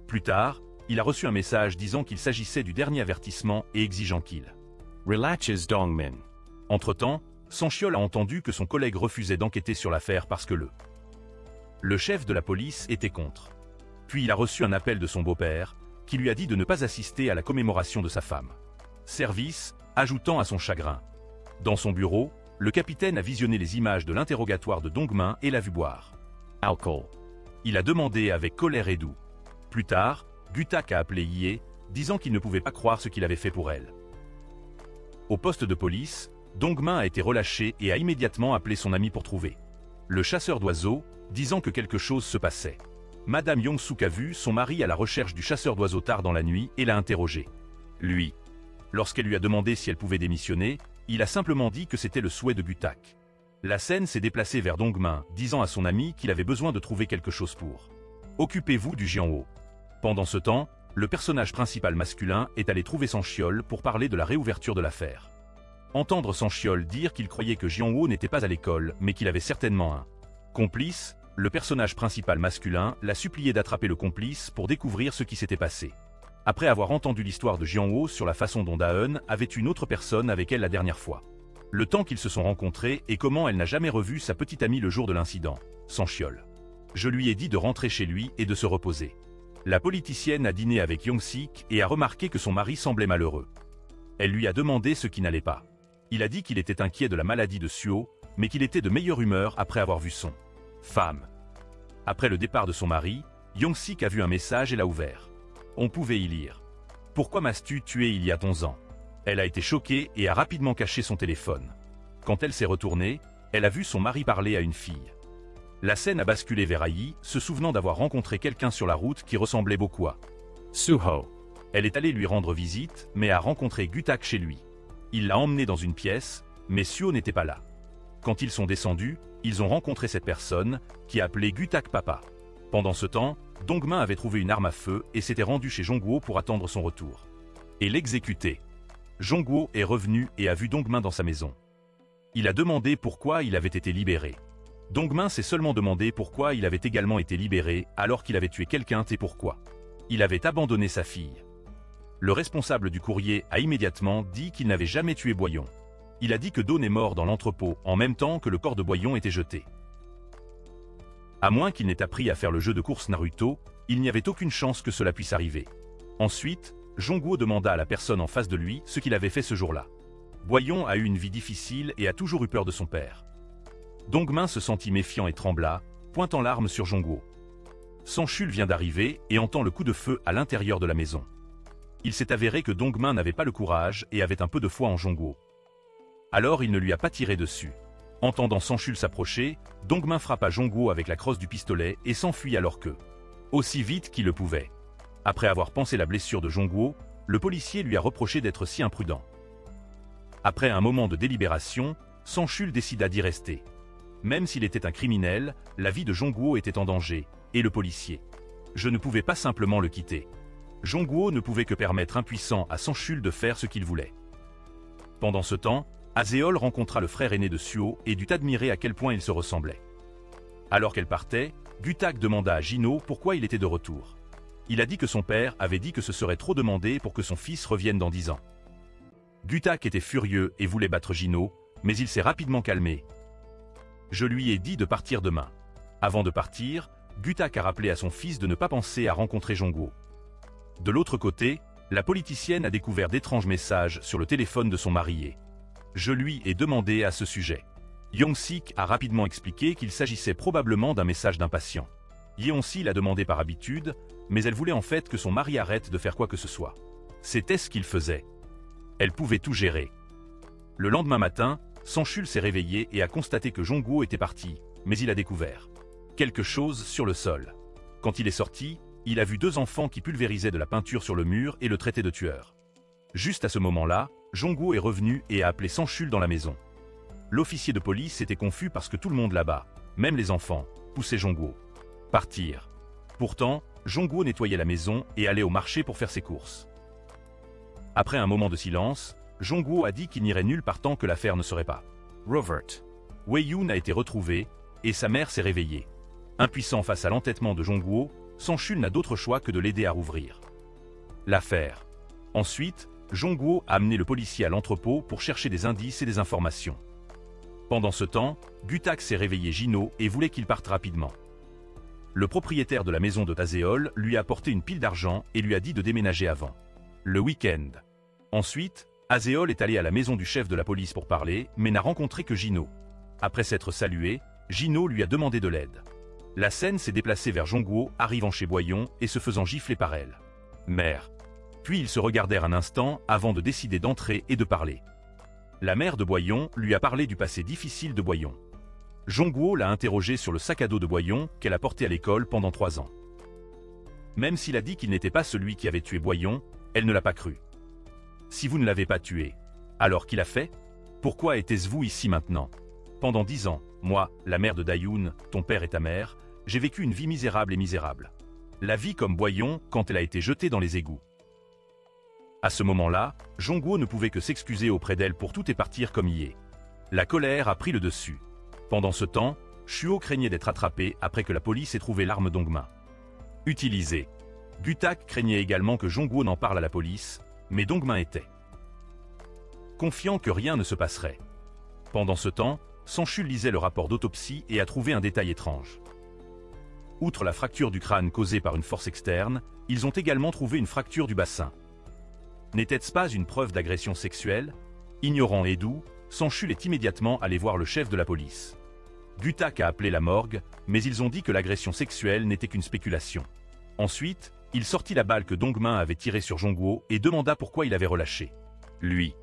Plus tard, il a reçu un message disant qu'il s'agissait du dernier avertissement et exigeant qu'il relaxe Dong-min. Entre-temps, Sanchiol a entendu que son collègue refusait d'enquêter sur l'affaire parce que le chef de la police était contre. Puis il a reçu un appel de son beau-père, qui lui a dit de ne pas assister à la commémoration de sa femme. Service, ajoutant à son chagrin. Dans son bureau, le capitaine a visionné les images de l'interrogatoire de Dong-min et l'a vu boire alcool. Il a demandé avec colère et doux. Plus tard, Goutak a appelé Ye, disant qu'il ne pouvait pas croire ce qu'il avait fait pour elle. Au poste de police, Dong-min a été relâché et a immédiatement appelé son ami pour trouver le chasseur d'oiseaux, disant que quelque chose se passait. Madame Yong-suk a vu son mari à la recherche du chasseur d'oiseaux tard dans la nuit et l'a interrogé. Lui, lorsqu'elle lui a demandé si elle pouvait démissionner, il a simplement dit que c'était le souhait de Gutak. La scène s'est déplacée vers Dongmin, disant à son ami qu'il avait besoin de trouver quelque chose pour. Occupez-vous du Jianho. Pendant ce temps, le personnage principal masculin est allé trouver Sanchiol pour parler de la réouverture de l'affaire. Entendre Sanchiol dire qu'il croyait que Jianho n'était pas à l'école, mais qu'il avait certainement un complice, le personnage principal masculin l'a supplié d'attraper le complice pour découvrir ce qui s'était passé. Après avoir entendu l'histoire de Jianho sur la façon dont Daeun avait une autre personne avec elle la dernière fois. Le temps qu'ils se sont rencontrés et comment elle n'a jamais revu sa petite amie le jour de l'incident, Sanchiol. Je lui ai dit de rentrer chez lui et de se reposer. La politicienne a dîné avec Yong-sik et a remarqué que son mari semblait malheureux. Elle lui a demandé ce qui n'allait pas. Il a dit qu'il était inquiet de la maladie de Suo, mais qu'il était de meilleure humeur après avoir vu son femme. Après le départ de son mari, Yong-sik a vu un message et l'a ouvert. On pouvait y lire. « Pourquoi m'as-tu tué il y a 11 ans ?» Elle a été choquée et a rapidement caché son téléphone. Quand elle s'est retournée, elle a vu son mari parler à une fille. La scène a basculé vers Ai, se souvenant d'avoir rencontré quelqu'un sur la route qui ressemblait beaucoup à Suho. Elle est allée lui rendre visite, mais a rencontré Gutak chez lui. Il l'a emmené dans une pièce, mais Suho n'était pas là. Quand ils sont descendus, ils ont rencontré cette personne, qui a appelé Gutak Papa. Pendant ce temps, Dongmin avait trouvé une arme à feu et s'était rendu chez Jongguo pour attendre son retour. Et l'exécuter. Jongguo est revenu et a vu Dongmin dans sa maison. Il a demandé pourquoi il avait été libéré. Dongmin s'est seulement demandé pourquoi il avait également été libéré alors qu'il avait tué quelqu'un et pourquoi. Il avait abandonné sa fille. Le responsable du courrier a immédiatement dit qu'il n'avait jamais tué Boyon. Il a dit que Dawn est mort dans l'entrepôt en même temps que le corps de Boyon était jeté. À moins qu'il n'ait appris à faire le jeu de course Naruto, il n'y avait aucune chance que cela puisse arriver. Ensuite, Jongguo demanda à la personne en face de lui ce qu'il avait fait ce jour-là. Boyon a eu une vie difficile et a toujours eu peur de son père. Dongmin se sentit méfiant et trembla, pointant l'arme sur Jongguo. Sanchul vient d'arriver et entend le coup de feu à l'intérieur de la maison. Il s'est avéré que Dongmin n'avait pas le courage et avait un peu de foi en Jongguo. Alors il ne lui a pas tiré dessus. Entendant Sanchul s'approcher, Dongmin frappa Jongguo avec la crosse du pistolet et s'enfuit alors que, aussi vite qu'il le pouvait. Après avoir pansé la blessure de Jongguo, le policier lui a reproché d'être si imprudent. Après un moment de délibération, Sanchul décida d'y rester. Même s'il était un criminel, la vie de Jongguo était en danger, et le policier. Je ne pouvais pas simplement le quitter. Jongguo ne pouvait que permettre impuissant à Sanchul de faire ce qu'il voulait. Pendant ce temps, Azeol rencontra le frère aîné de Suo et dut admirer à quel point ils se ressemblaient. Alors qu'elle partait, Gutak demanda à Jino pourquoi il était de retour. Il a dit que son père avait dit que ce serait trop demandé pour que son fils revienne dans 10 ans. Gutak était furieux et voulait battre Jino, mais il s'est rapidement calmé. Je lui ai dit de partir demain. Avant de partir, Gutak a rappelé à son fils de ne pas penser à rencontrer Jongguo. De l'autre côté, la politicienne a découvert d'étranges messages sur le téléphone de son mari. Je lui ai demandé à ce sujet. Yong-sik a rapidement expliqué qu'il s'agissait probablement d'un message d'un patient. Yeon-si l'a demandé par habitude, mais elle voulait en fait que son mari arrête de faire quoi que ce soit. C'était ce qu'il faisait. Elle pouvait tout gérer. Le lendemain matin, Sanchul s'est réveillé et a constaté que Jongguo était parti, mais il a découvert quelque chose sur le sol. Quand il est sorti, il a vu 2 enfants qui pulvérisaient de la peinture sur le mur et le traitaient de tueur. Juste à ce moment-là, Jongguo est revenu et a appelé Sanchul dans la maison. L'officier de police était confus parce que tout le monde là-bas, même les enfants, poussait Jongguo. Partir. Pourtant, Jongguo nettoyait la maison et allait au marché pour faire ses courses. Après un moment de silence, Jongguo a dit qu'il n'irait nulle part tant que l'affaire ne serait pas Robert. Wei-Yoon a été retrouvé, et sa mère s'est réveillée. Impuissant face à l'entêtement de Jongguo, Sanchul n'a d'autre choix que de l'aider à rouvrir l'affaire. Ensuite, Jongguo a amené le policier à l'entrepôt pour chercher des indices et des informations. Pendant ce temps, Gutak s'est réveillé Jino et voulait qu'il parte rapidement. Le propriétaire de la maison de Tazeol lui a apporté une pile d'argent et lui a dit de déménager avant le week-end. Ensuite, Azeol est allé à la maison du chef de la police pour parler, mais n'a rencontré que Jino. Après s'être salué, Jino lui a demandé de l'aide. La scène s'est déplacée vers Jongguo, arrivant chez Boyon et se faisant gifler par elle. Mère. Puis ils se regardèrent un instant avant de décider d'entrer et de parler. La mère de Boyon lui a parlé du passé difficile de Boyon. Jongguo l'a interrogé sur le sac à dos de Boyon qu'elle a porté à l'école pendant 3 ans. Même s'il a dit qu'il n'était pas celui qui avait tué Boyon, elle ne l'a pas cru. Si vous ne l'avez pas tué, alors qu'il a fait? Pourquoi était-ce vous ici maintenant? Pendant 10 ans, moi, la mère de Dayoun, ton père et ta mère, j'ai vécu une vie misérable et misérable. La vie comme Boyon quand elle a été jetée dans les égouts. À ce moment-là, Jongwo ne pouvait que s'excuser auprès d'elle pour tout et partir comme y est. La colère a pris le dessus. Pendant ce temps, Shuo craignait d'être attrapé après que la police ait trouvé l'arme Dongmin utilisée. Gutak craignait également que Jongwo n'en parle à la police, mais Dongmin était confiant que rien ne se passerait. Pendant ce temps, Sanchu lisait le rapport d'autopsie et a trouvé un détail étrange. Outre la fracture du crâne causée par une force externe, ils ont également trouvé une fracture du bassin. N'était-ce pas une preuve d'agression sexuelle? Ignorant et doux, Sanchu est immédiatement allé voir le chef de la police. Gutak a appelé la morgue, mais ils ont dit que l'agression sexuelle n'était qu'une spéculation. Ensuite, il sortit la balle que Dongmin avait tirée sur Jongwo et demanda pourquoi il avait relâché. Lui.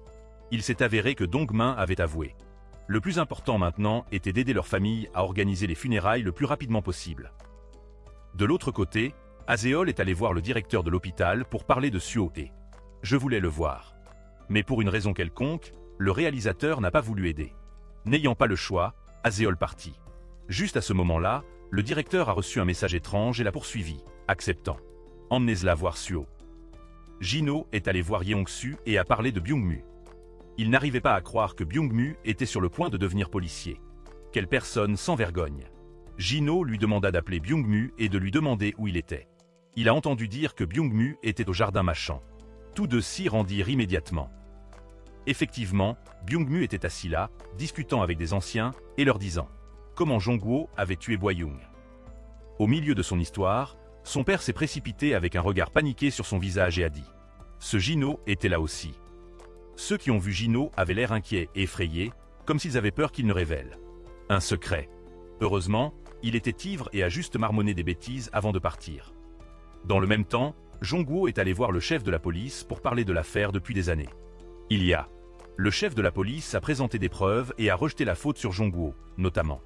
Il s'est avéré que Dongmin avait avoué. Le plus important maintenant était d'aider leur famille à organiser les funérailles le plus rapidement possible. De l'autre côté, Azeol est allé voir le directeur de l'hôpital pour parler de Suo et je voulais le voir. Mais pour une raison quelconque, le réalisateur n'a pas voulu aider. N'ayant pas le choix, Azeol partit. Juste à ce moment-là, le directeur a reçu un message étrange et l'a poursuivi, acceptant. Emmenez-la voir Suo. Jino est allé voir Yeongsu et a parlé de Byungmu. Il n'arrivait pas à croire que Byungmu était sur le point de devenir policier. Quelle personne sans vergogne. Jino lui demanda d'appeler Byungmu et de lui demander où il était. Il a entendu dire que Byungmu était au jardin Machan. Tous deux s'y rendirent immédiatement. Effectivement, Byungmu était assis là, discutant avec des anciens et leur disant comment Jongwo avait tué Boyoung. Au milieu de son histoire, son père s'est précipité avec un regard paniqué sur son visage et a dit « Ce Jino était là aussi ». Ceux qui ont vu Jino avaient l'air inquiets et effrayés, comme s'ils avaient peur qu'il ne révèle un secret. Heureusement, il était ivre et a juste marmonné des bêtises avant de partir. Dans le même temps, Jongwo est allé voir le chef de la police pour parler de l'affaire depuis des années. Le chef de la police a présenté des preuves et a rejeté la faute sur Jongwo, notamment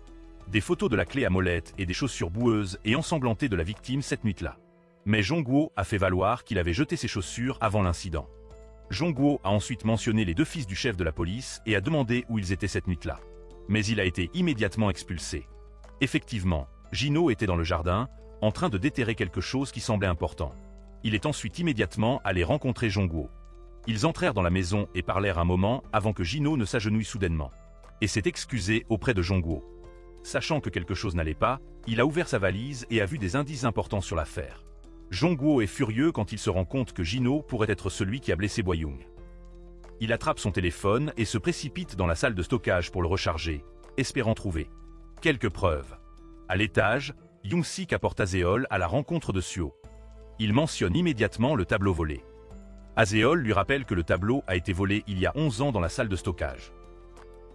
des photos de la clé à molette et des chaussures boueuses et ensanglantées de la victime cette nuit-là. Mais Jongwo a fait valoir qu'il avait jeté ses chaussures avant l'incident. Jongwo a ensuite mentionné les deux fils du chef de la police et a demandé où ils étaient cette nuit-là. Mais il a été immédiatement expulsé. Effectivement, Jino était dans le jardin, en train de déterrer quelque chose qui semblait important. Il est ensuite immédiatement allé rencontrer Jongwo. Ils entrèrent dans la maison et parlèrent un moment avant que Jino ne s'agenouille soudainement. Et s'est excusé auprès de Jongwo. Sachant que quelque chose n'allait pas, il a ouvert sa valise et a vu des indices importants sur l'affaire. Jongwo est furieux quand il se rend compte que Jino pourrait être celui qui a blessé Boyoung. Il attrape son téléphone et se précipite dans la salle de stockage pour le recharger, espérant trouver quelques preuves. À l'étage, Young-sik apporte Azeol à la rencontre de Suo. Il mentionne immédiatement le tableau volé. Azeol lui rappelle que le tableau a été volé il y a 11 ans dans la salle de stockage.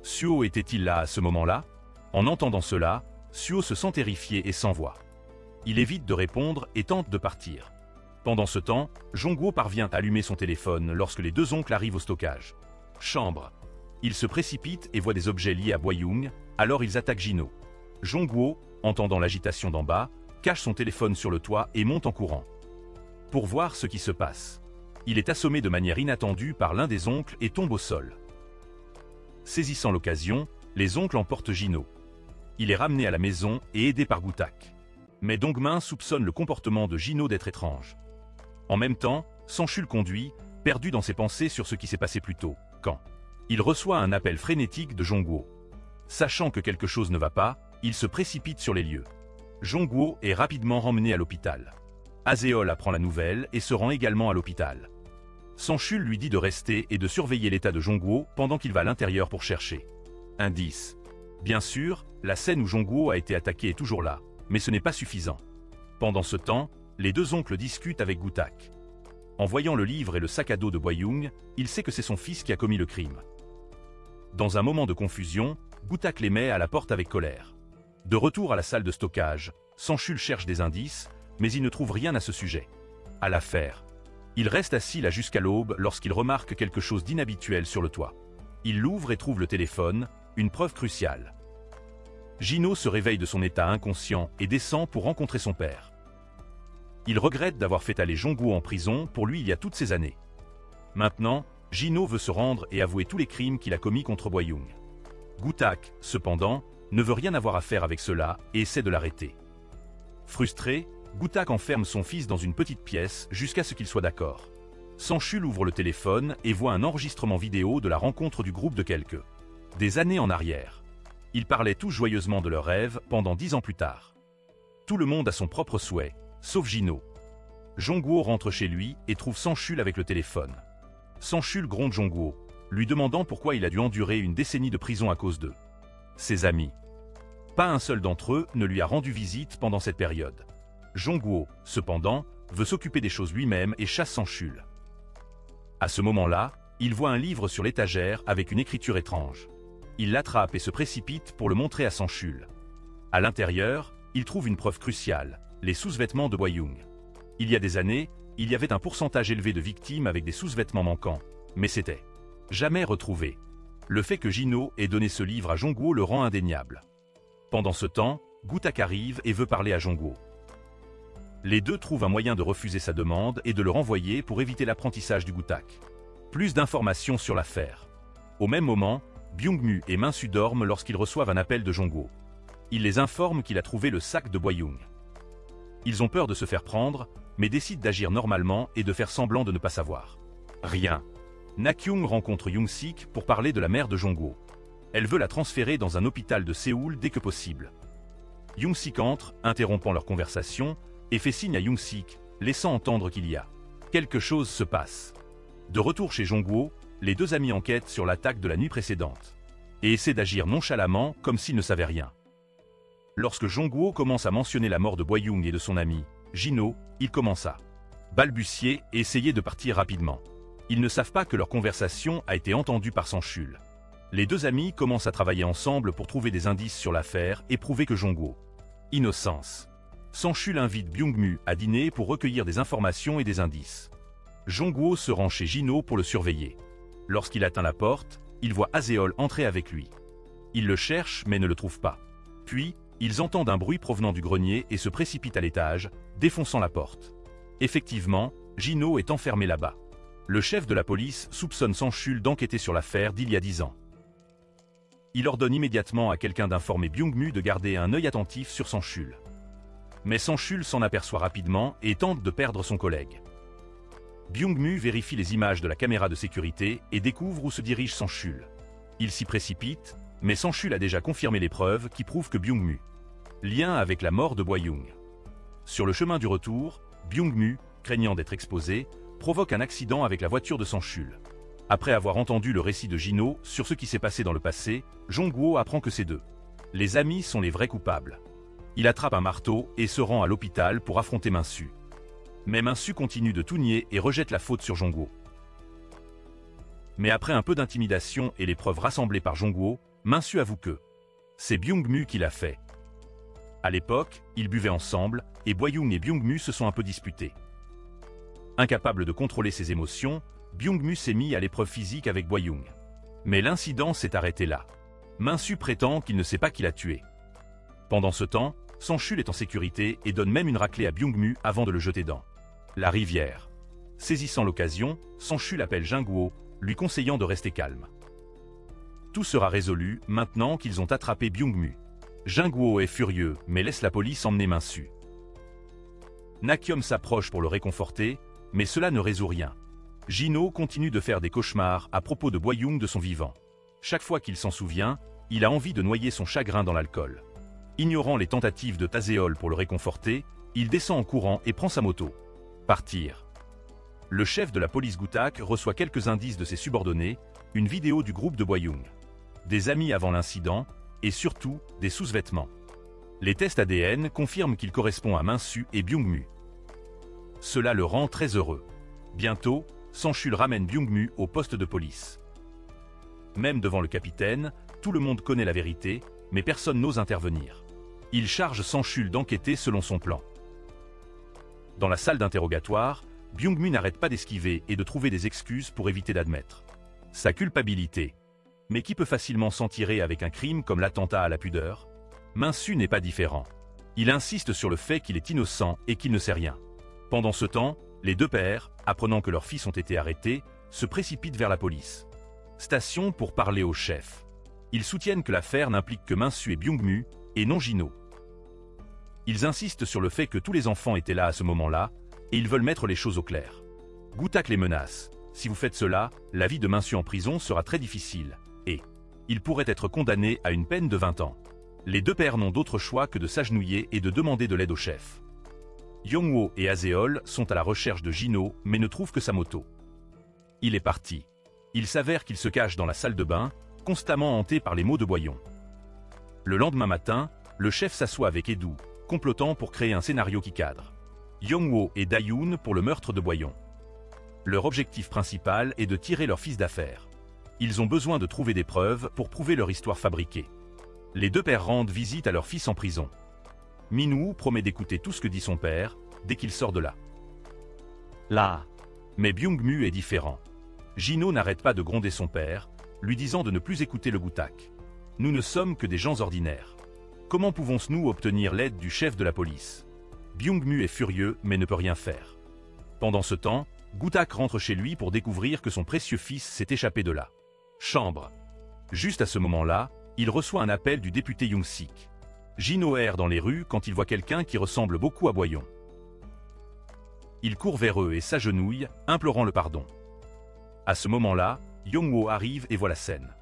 Suo était-il là à ce moment-là? En entendant cela, Suo se sent terrifié et sans voix. Il évite de répondre et tente de partir. Pendant ce temps, Jongwo parvient à allumer son téléphone lorsque les deux oncles arrivent au stockage. Chambre. Ils se précipitent et voient des objets liés à Boyoung, alors ils attaquent Jino. Jongwo, entendant l'agitation d'en bas, cache son téléphone sur le toit et monte en courant. Pour voir ce qui se passe. Il est assommé de manière inattendue par l'un des oncles et tombe au sol. Saisissant l'occasion, les oncles emportent Jino. Il est ramené à la maison et aidé par Gutak. Mais Dongmin soupçonne le comportement de Jino d'être étrange. En même temps, Sanchu le conduit, perdu dans ses pensées sur ce qui s'est passé plus tôt, quand il reçoit un appel frénétique de Jongwo. Sachant que quelque chose ne va pas, il se précipite sur les lieux. Jongwo est rapidement ramené à l'hôpital. Azeol apprend la nouvelle et se rend également à l'hôpital. Sanchu lui dit de rester et de surveiller l'état de Jongwo pendant qu'il va à l'intérieur pour chercher indice. Bien sûr, la scène où Jongwo a été attaqué est toujours là, mais ce n'est pas suffisant. Pendant ce temps, les deux oncles discutent avec Gutak. En voyant le livre et le sac à dos de Boyoung, il sait que c'est son fils qui a commis le crime. Dans un moment de confusion, Gutak les met à la porte avec colère. De retour à la salle de stockage, Sanchul cherche des indices, mais il ne trouve rien à ce sujet. À l'affaire. Il reste assis là jusqu'à l'aube lorsqu'il remarque quelque chose d'inhabituel sur le toit. Il l'ouvre et trouve le téléphone, une preuve cruciale. Jino se réveille de son état inconscient et descend pour rencontrer son père. Il regrette d'avoir fait aller Jong-woo en prison pour lui il y a toutes ces années. Maintenant, Jin-ho veut se rendre et avouer tous les crimes qu'il a commis contre Boyoung. Gu-tak, cependant, ne veut rien avoir à faire avec cela et essaie de l'arrêter. Frustré, Gu-tak enferme son fils dans une petite pièce jusqu'à ce qu'il soit d'accord. Sang-chul ouvre le téléphone et voit un enregistrement vidéo de la rencontre du groupe de des années en arrière. Ils parlaient tous joyeusement de leurs rêves pendant 10 ans plus tard. Tout le monde a son propre souhait, sauf Jin-ho. Jong-woo rentre chez lui et trouve Sang-chul avec le téléphone. Sang-chul gronde Jong-woo, lui demandant pourquoi il a dû endurer une décennie de prison à cause d'eux. Ses amis. Pas un seul d'entre eux ne lui a rendu visite pendant cette période. Jong-woo, cependant, veut s'occuper des choses lui-même et chasse Sang-chul. À ce moment-là, il voit un livre sur l'étagère avec une écriture étrange. Il l'attrape et se précipite pour le montrer à Sang-chul. À l'intérieur, il trouve une preuve cruciale, les sous-vêtements de Boyoung. Il y a des années, il y avait un pourcentage élevé de victimes avec des sous-vêtements manquants, mais c'était jamais retrouvé. Le fait que Jin-ho ait donné ce livre à Jong-woo le rend indéniable. Pendant ce temps, Gu-tak arrive et veut parler à Jong-woo. Les deux trouvent un moyen de refuser sa demande et de le renvoyer pour éviter l'apprentissage du Gu-tak. Plus d'informations sur l'affaire. Au même moment, Byung-mu et Min-su dorment lorsqu'ils reçoivent un appel de Jong-woo. Il les informe qu'il a trouvé le sac de Boyoung. Ils ont peur de se faire prendre, mais décident d'agir normalement et de faire semblant de ne pas savoir. Rien. Na-kyung rencontre Young-sik pour parler de la mère de Jong-woo. Elle veut la transférer dans un hôpital de Séoul dès que possible. Young-sik entre, interrompant leur conversation, et fait signe à Young-sik, laissant entendre qu'il y a quelque chose se passe. De retour chez Jong-woo, les deux amis enquêtent sur l'attaque de la nuit précédente et essaient d'agir nonchalamment comme s'ils ne savaient rien. Lorsque Jong-woo commence à mentionner la mort de Boyoung et de son ami, Jin-ho, il commence à balbutier et essayer de partir rapidement. Ils ne savent pas que leur conversation a été entendue par Sang-chul. Les deux amis commencent à travailler ensemble pour trouver des indices sur l'affaire et prouver que Jong-woo. Innocence. Sang-chul invite Byung-mu à dîner pour recueillir des informations et des indices. Jong-woo se rend chez Jin-ho pour le surveiller. Lorsqu'il atteint la porte, il voit Aseol entrer avec lui. Il le cherche mais ne le trouve pas. Puis, ils entendent un bruit provenant du grenier et se précipitent à l'étage, défonçant la porte. Effectivement, Jin-ho est enfermé là-bas. Le chef de la police soupçonne Sang-chul d'enquêter sur l'affaire d'il y a 10 ans. Il ordonne immédiatement à quelqu'un d'informer Byung-mu de garder un œil attentif sur Sang-chul. Mais Sang-chul s'en aperçoit rapidement et tente de perdre son collègue. Byung-mu vérifie les images de la caméra de sécurité et découvre où se dirige Sang-chul. Il s'y précipite, mais Sang-chul a déjà confirmé les preuves qui prouvent que Byung-mu lien avec la mort de Boyoung. Sur le chemin du retour, Byung-mu, craignant d'être exposé, provoque un accident avec la voiture de Sang-chul. Après avoir entendu le récit de Jin-ho sur ce qui s'est passé dans le passé, Jong-woo apprend que ces deux les amis sont les vrais coupables. Il attrape un marteau et se rend à l'hôpital pour affronter Min-su. Mais Min-su continue de tout nier et rejette la faute sur Jong-woo. Mais après un peu d'intimidation et les preuves rassemblées par Jong-woo, Min-su avoue que c'est Byung-mu qui l'a fait. À l'époque, ils buvaient ensemble, et Boyoung et Byung-mu se sont un peu disputés. Incapable de contrôler ses émotions, Byung-mu s'est mis à l'épreuve physique avec Boyoung. Mais l'incident s'est arrêté là. Min-su prétend qu'il ne sait pas qui l'a tué. Pendant ce temps, Sang-chul est en sécurité et donne même une raclée à Byung-mu avant de le jeter dans la rivière. Saisissant l'occasion, Sang-chul appelle Jin-guo, lui conseillant de rester calme. Tout sera résolu maintenant qu'ils ont attrapé Byung-mu. Jin-guo est furieux, mais laisse la police emmener Min-su. Na-kyum s'approche pour le réconforter, mais cela ne résout rien. Jin-ho continue de faire des cauchemars à propos de Boyoung de son vivant. Chaque fois qu'il s'en souvient, il a envie de noyer son chagrin dans l'alcool. Ignorant les tentatives de Taseol pour le réconforter, il descend en courant et prend sa moto. Partir. Le chef de la police Gu-tak reçoit quelques indices de ses subordonnés, une vidéo du groupe de Boyoung, des amis avant l'incident, et surtout, des sous-vêtements. Les tests ADN confirment qu'il correspond à Min-su et Byung-mu. Cela le rend très heureux. Bientôt, Sang-chul ramène Byung-mu au poste de police. Même devant le capitaine, tout le monde connaît la vérité, mais personne n'ose intervenir. Il charge Sang-chul d'enquêter selon son plan. Dans la salle d'interrogatoire, Byung-mu n'arrête pas d'esquiver et de trouver des excuses pour éviter d'admettre sa culpabilité. Mais qui peut facilement s'en tirer avec un crime comme l'attentat à la pudeur? Min-su n'est pas différent. Il insiste sur le fait qu'il est innocent et qu'il ne sait rien. Pendant ce temps, les deux pères, apprenant que leurs fils ont été arrêtés, se précipitent vers la police station pour parler au chef. Ils soutiennent que l'affaire n'implique que Min-su et Byung-mu, et non Jin-ho. Ils insistent sur le fait que tous les enfants étaient là à ce moment-là, et ils veulent mettre les choses au clair. Gu-tak les menace. Si vous faites cela, la vie de Min-su en prison sera très difficile, et il pourrait être condamné à une peine de 20 ans. Les deux pères n'ont d'autre choix que de s'agenouiller et de demander de l'aide au chef. Yong-woo et Aseol sont à la recherche de Jin-ho, mais ne trouvent que sa moto. Il est parti. Il s'avère qu'il se cache dans la salle de bain, constamment hanté par les mots de Boyon. Le lendemain matin, le chef s'assoit avec Edu, complotant pour créer un scénario qui cadre Yong-woo et Da-yoon pour le meurtre de Boyon. Leur objectif principal est de tirer leur fils d'affaires. Ils ont besoin de trouver des preuves pour prouver leur histoire fabriquée. Les deux pères rendent visite à leur fils en prison. Min-woo promet d'écouter tout ce que dit son père, dès qu'il sort de là. Mais Byung-mu est différent. Jin-ho n'arrête pas de gronder son père, lui disant de ne plus écouter le Gu-tak. Nous ne sommes que des gens ordinaires. Comment pouvons-nous obtenir l'aide du chef de la police? Byung-mu est furieux mais ne peut rien faire. Pendant ce temps, Gu-tak rentre chez lui pour découvrir que son précieux fils s'est échappé de la chambre. Juste à ce moment-là, il reçoit un appel du député Young-sik. Jin-ho erre dans les rues quand il voit quelqu'un qui ressemble beaucoup à Boyon. Il court vers eux et s'agenouille, implorant le pardon. À ce moment-là, Yong-woo arrive et voit la scène.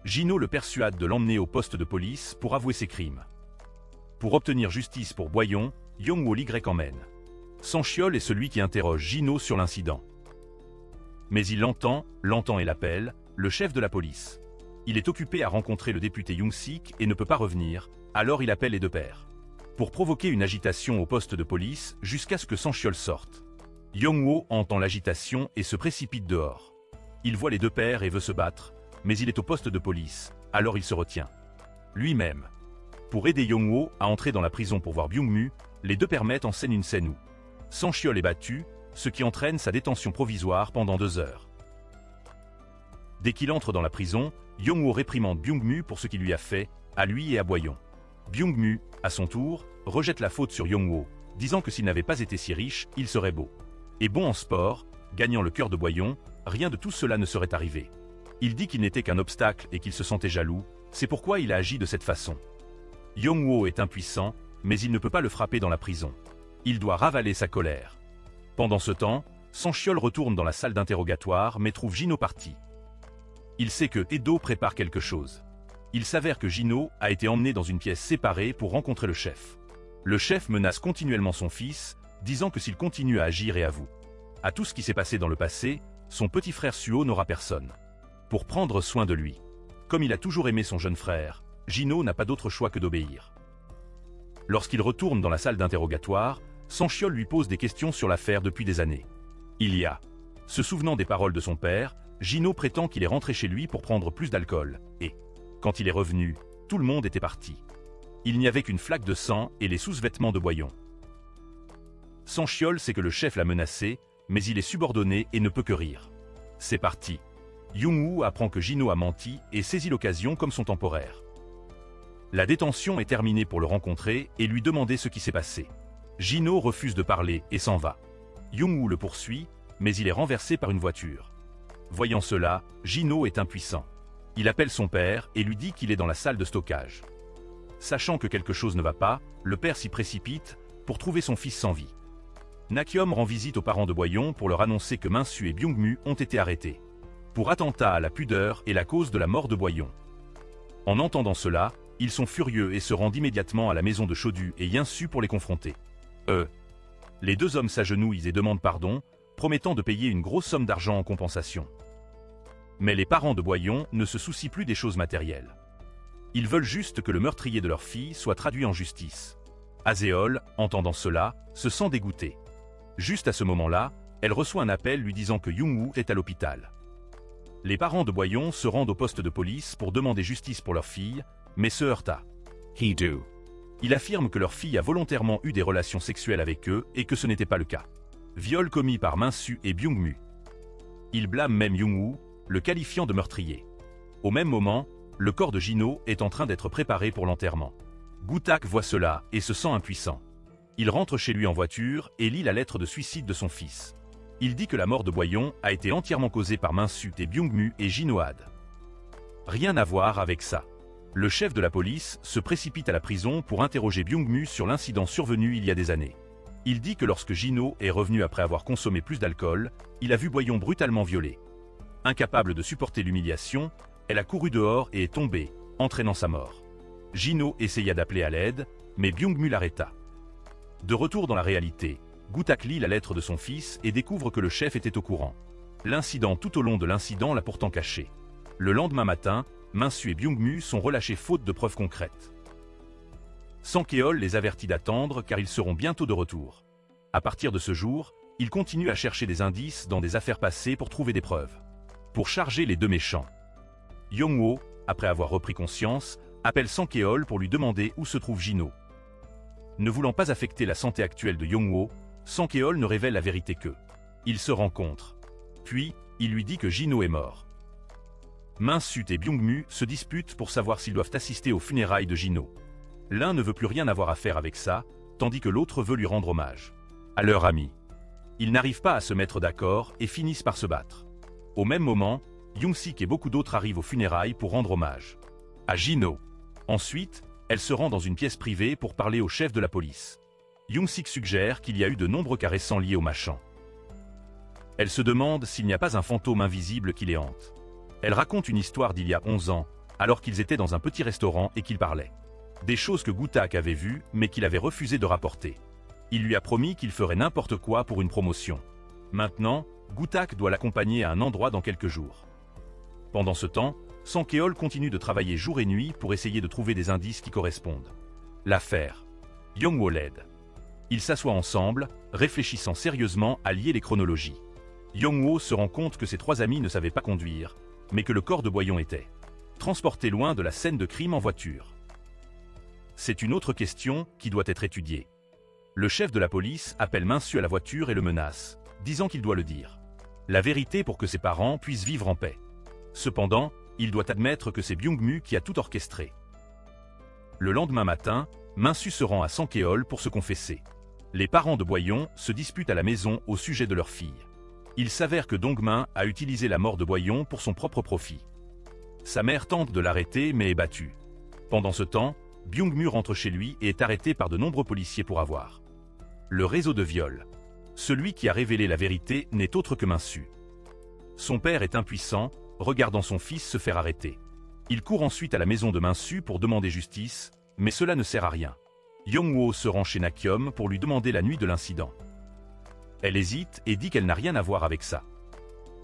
Jin-ho le persuade de l'emmener au poste de police pour avouer ses crimes. Pour obtenir justice pour Boyon, Yong-woo l'y emmène. Sanchiol est celui qui interroge Jin-ho sur l'incident. Mais il l'entend et l'appelle, le chef de la police. Il est occupé à rencontrer le député Young-sik et ne peut pas revenir, alors il appelle les deux pères. Pour provoquer une agitation au poste de police jusqu'à ce que Sanchiol sorte. Yong-woo entend l'agitation et se précipite dehors. Il voit les deux pères et veut se battre, mais il est au poste de police, alors il se retient. Lui-même. Pour aider Yong-woo à entrer dans la prison pour voir Byung-mu, les deux pères mettent en scène une scène où Sanchiol est battu, ce qui entraîne sa détention provisoire pendant 2 heures. Dès qu'il entre dans la prison, Yong-woo réprimande Byung-mu pour ce qu'il lui a fait, à lui et à Boyon. Byung-mu, à son tour, rejette la faute sur Yong-woo, disant que s'il n'avait pas été si riche, il serait beau. Et bon en sport, gagnant le cœur de Boyon, rien de tout cela ne serait arrivé. Il dit qu'il n'était qu'un obstacle et qu'il se sentait jaloux, c'est pourquoi il a agi de cette façon. Yong-woo est impuissant, mais il ne peut pas le frapper dans la prison. Il doit ravaler sa colère. Pendant ce temps, Sanchiol retourne dans la salle d'interrogatoire mais trouve Jin-ho parti. Il sait que Edo prépare quelque chose. Il s'avère que Jin-ho a été emmené dans une pièce séparée pour rencontrer le chef. Le chef menace continuellement son fils, disant que s'il continue à agir et avoue à tout ce qui s'est passé dans le passé, son petit frère Suho n'aura personne pour prendre soin de lui. Comme il a toujours aimé son jeune frère, Jin-ho n'a pas d'autre choix que d'obéir. Lorsqu'il retourne dans la salle d'interrogatoire, Sanchiol lui pose des questions sur l'affaire depuis des années. Se souvenant des paroles de son père, Jin-ho prétend qu'il est rentré chez lui pour prendre plus d'alcool, et quand il est revenu, tout le monde était parti. Il n'y avait qu'une flaque de sang et les sous-vêtements de Boyon. Sanchiol sait que le chef l'a menacé, mais il est subordonné et ne peut que rire. C'est parti. Yong-woo apprend que Jin-ho a menti et saisit l'occasion comme son temporaire. La détention est terminée pour le rencontrer et lui demander ce qui s'est passé. Jin-ho refuse de parler et s'en va. Yong-woo le poursuit, mais il est renversé par une voiture. Voyant cela, Jin-ho est impuissant. Il appelle son père et lui dit qu'il est dans la salle de stockage. Sachant que quelque chose ne va pas, le père s'y précipite pour trouver son fils sans vie. Nakyom rend visite aux parents de Boyon pour leur annoncer que Min-su et Byung-mu ont été arrêtés pour attentat à la pudeur et la cause de la mort de Boyon. En entendant cela, ils sont furieux et se rendent immédiatement à la maison de Chodu et Yinsu pour les confronter. Les deux hommes s'agenouillent et demandent pardon, promettant de payer une grosse somme d'argent en compensation. Mais les parents de Boyon ne se soucient plus des choses matérielles. Ils veulent juste que le meurtrier de leur fille soit traduit en justice. Aseol, entendant cela, se sent dégoûtée. Juste à ce moment-là, elle reçoit un appel lui disant que Yong-woo est à l'hôpital. Les parents de Boyon se rendent au poste de police pour demander justice pour leur fille, mais se heurtent à Hee-do. Il affirme que leur fille a volontairement eu des relations sexuelles avec eux et que ce n'était pas le cas. Viol commis par Min-su et Byung-mu. Il blâme même Yong-woo, le qualifiant de meurtrier. Au même moment, le corps de Jin-ho est en train d'être préparé pour l'enterrement. Gu-tak voit cela et se sent impuissant. Il rentre chez lui en voiture et lit la lettre de suicide de son fils. Il dit que la mort de Boyon a été entièrement causée par Min-soo et Byung-mu et Jin-ho-ad. Rien à voir avec ça. Le chef de la police se précipite à la prison pour interroger Byung-mu sur l'incident survenu il y a des années. Il dit que lorsque Jin-ho est revenu après avoir consommé plus d'alcool, il a vu Boyon brutalement violée. Incapable de supporter l'humiliation, elle a couru dehors et est tombée, entraînant sa mort. Jin-ho essaya d'appeler à l'aide, mais Byung-mu l'arrêta. De retour dans la réalité, Gu-tak lit la lettre de son fils et découvre que le chef était au courant. L'incident tout au long de l'incident l'a pourtant caché. Le lendemain matin, Min-soo et Byung-mu sont relâchés faute de preuves concrètes. Sang-keol les avertit d'attendre car ils seront bientôt de retour. À partir de ce jour, il continue à chercher des indices dans des affaires passées pour trouver des preuves. Pour charger les deux méchants. Yong-ho, après avoir repris conscience, appelle Sang-keol pour lui demander où se trouve Jin-ho. Ne voulant pas affecter la santé actuelle de Yong-ho, Sang-keol ne révèle la vérité que. Ils se rencontrent. Puis, il lui dit que Jin-ho est mort. Min-soo et Byung-mu se disputent pour savoir s'ils doivent assister aux funérailles de Jin-ho. L'un ne veut plus rien avoir à faire avec ça, tandis que l'autre veut lui rendre hommage. À leur ami. Ils n'arrivent pas à se mettre d'accord et finissent par se battre. Au même moment, Young-sik et beaucoup d'autres arrivent aux funérailles pour rendre hommage à Jin-ho. Ensuite, elle se rend dans une pièce privée pour parler au chef de la police. Young-sik suggère qu'il y a eu de nombreux cas récents liés au machin. Elle se demande s'il n'y a pas un fantôme invisible qui les hante. Elle raconte une histoire d'il y a 11 ans, alors qu'ils étaient dans un petit restaurant et qu'ils parlaient. Des choses que Gu-tak avait vues, mais qu'il avait refusé de rapporter. Il lui a promis qu'il ferait n'importe quoi pour une promotion. Maintenant, Gu-tak doit l'accompagner à un endroit dans quelques jours. Pendant ce temps, Sang-keol continue de travailler jour et nuit pour essayer de trouver des indices qui correspondent. L'affaire. Yong-ho l'aide. Ils s'assoient ensemble, réfléchissant sérieusement à lier les chronologies. Yong-ho se rend compte que ses trois amis ne savaient pas conduire, mais que le corps de Boyon était transporté loin de la scène de crime en voiture. C'est une autre question qui doit être étudiée. Le chef de la police appelle Min-soo à la voiture et le menace, disant qu'il doit le dire. La vérité pour que ses parents puissent vivre en paix. Cependant, il doit admettre que c'est Byung-mu qui a tout orchestré. Le lendemain matin, Min-soo se rend à Sang-keol pour se confesser. Les parents de Boyon se disputent à la maison au sujet de leur fille. Il s'avère que Dong-min a utilisé la mort de Boyon pour son propre profit. Sa mère tente de l'arrêter mais est battue. Pendant ce temps, Byung-mu rentre chez lui et est arrêté par de nombreux policiers pour avoir le réseau de viol. Celui qui a révélé la vérité n'est autre que Min-soo. Son père est impuissant, regardant son fils se faire arrêter. Il court ensuite à la maison de Min-soo pour demander justice, mais cela ne sert à rien. Yong-ho se rend chez Nakyom pour lui demander la nuit de l'incident. Elle hésite et dit qu'elle n'a rien à voir avec ça.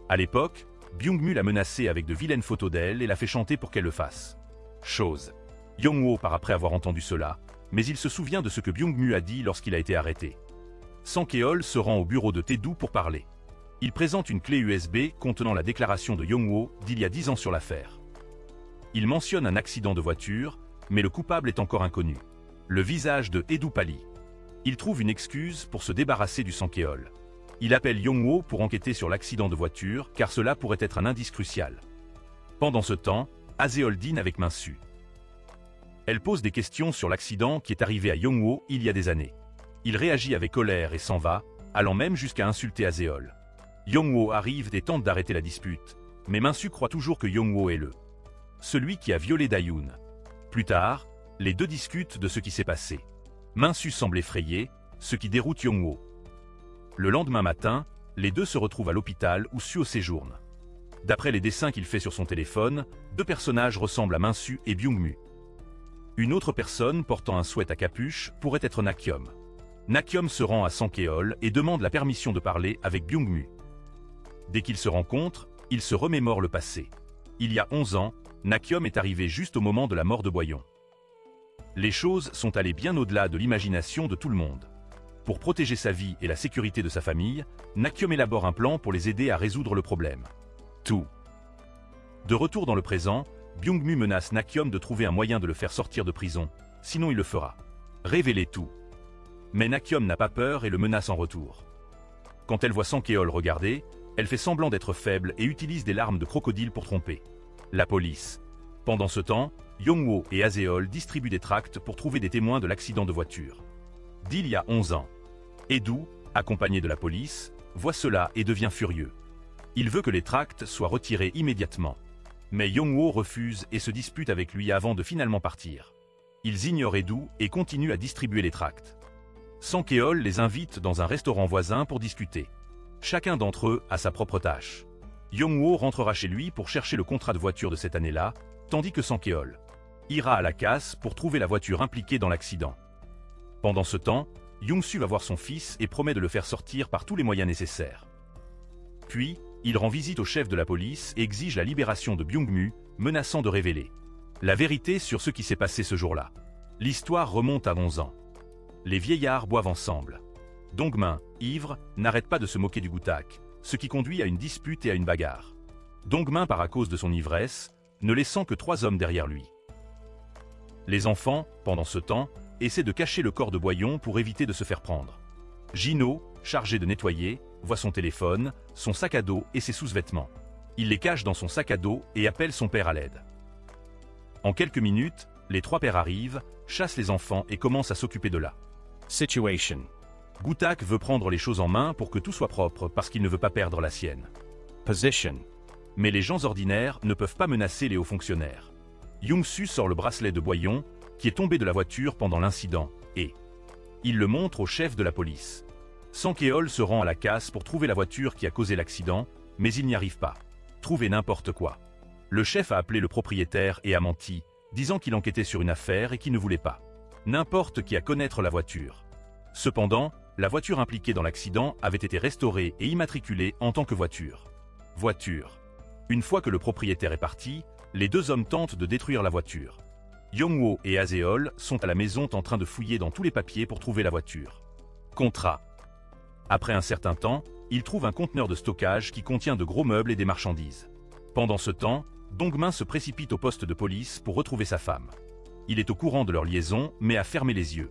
À l'époque, Byung-mu l'a menacée avec de vilaines photos d'elle et l'a fait chanter pour qu'elle le fasse. Chose. Yong-ho part après avoir entendu cela, mais il se souvient de ce que Byung-mu a dit lorsqu'il a été arrêté. Sang-keol se rend au bureau de Tae-doo pour parler. Il présente une clé USB contenant la déclaration de Yong-ho d'il y a 10 ans sur l'affaire. Il mentionne un accident de voiture, mais le coupable est encore inconnu. Le visage de Tae-doo pâlit. Il trouve une excuse pour se débarrasser du Sang-keol. Il appelle Yong-ho pour enquêter sur l'accident de voiture car cela pourrait être un indice crucial. Pendant ce temps, Aseol dîne avec Min-soo. Elle pose des questions sur l'accident qui est arrivé à Yong-ho il y a des années. Il réagit avec colère et s'en va, allant même jusqu'à insulter Aseol. Yong-ho arrive et tente d'arrêter la dispute, mais Min-soo croit toujours que Yong-ho est celui qui a violé Da-yoon. Plus tard, les deux discutent de ce qui s'est passé. Min-soo semble effrayé, ce qui déroute Yong-ho. Le lendemain matin, les deux se retrouvent à l'hôpital où Suho séjourne. D'après les dessins qu'il fait sur son téléphone, deux personnages ressemblent à Min-soo et Byung-mu. Une autre personne portant un sweat à capuche pourrait être Nakyom. Nakyom se rend à Sang-keol et demande la permission de parler avec Byung-mu. Dès qu'ils se rencontrent, ils se remémorent le passé. Il y a 11 ans, Nakyom est arrivé juste au moment de la mort de Boyon. Les choses sont allées bien au-delà de l'imagination de tout le monde. Pour protéger sa vie et la sécurité de sa famille, Nakyom élabore un plan pour les aider à résoudre le problème. Tout. De retour dans le présent, Byung-mu menace Nakyom de trouver un moyen de le faire sortir de prison, sinon il le fera révéler tout. Mais Nakyom n'a pas peur et le menace en retour. Quand elle voit Sang-keol regarder, elle fait semblant d'être faible et utilise des larmes de crocodile pour tromper la police. Pendant ce temps, Yong-ho et Aseol distribuent des tracts pour trouver des témoins de l'accident de voiture. d'il y a 11 ans. Edu, accompagné de la police, voit cela et devient furieux. Il veut que les tracts soient retirés immédiatement. Mais Young-woo refuse et se dispute avec lui avant de finalement partir. Ils ignorent Edu et continuent à distribuer les tracts. Sang-keol les invite dans un restaurant voisin pour discuter. Chacun d'entre eux a sa propre tâche. Young-woo rentrera chez lui pour chercher le contrat de voiture de cette année-là, tandis que Sang-keol ira à la casse pour trouver la voiture impliquée dans l'accident. Pendant ce temps, Young-soo va voir son fils et promet de le faire sortir par tous les moyens nécessaires. Puis, il rend visite au chef de la police et exige la libération de Byung-mu, menaçant de révéler la vérité sur ce qui s'est passé ce jour-là. L'histoire remonte à 11 ans. Les vieillards boivent ensemble. Dongmin, ivre, n'arrête pas de se moquer du Gutak, ce qui conduit à une dispute et à une bagarre. Dongmin part à cause de son ivresse, ne laissant que 3 hommes derrière lui. Les enfants, pendant ce temps, essaient de cacher le corps de Boyon pour éviter de se faire prendre. Jino, chargé de nettoyer, voit son téléphone, son sac à dos et ses sous-vêtements. Il les cache dans son sac à dos et appelle son père à l'aide. En quelques minutes, les 3 pères arrivent, chassent les enfants et commencent à s'occuper de la situation. Gutak veut prendre les choses en main pour que tout soit propre parce qu'il ne veut pas perdre la sienne. Position. Mais les gens ordinaires ne peuvent pas menacer les hauts fonctionnaires. Young-soo sort le bracelet de Boyon, qui est tombé de la voiture pendant l'incident, et il le montre au chef de la police. Sang-keol se rend à la casse pour trouver la voiture qui a causé l'accident, mais il n'y arrive pas. Trouver n'importe quoi. Le chef a appelé le propriétaire et a menti, disant qu'il enquêtait sur une affaire et qu'il ne voulait pas n'importe qui à connaître la voiture. Cependant, la voiture impliquée dans l'accident avait été restaurée et immatriculée en tant que voiture. Une fois que le propriétaire est parti, les 2 hommes tentent de détruire la voiture. Young-woo et Aseol sont à la maison en train de fouiller dans tous les papiers pour trouver la voiture. Contrat. Après un certain temps, ils trouvent un conteneur de stockage qui contient de gros meubles et des marchandises. Pendant ce temps, Dongmin se précipite au poste de police pour retrouver sa femme. Il est au courant de leur liaison, mais a fermé les yeux.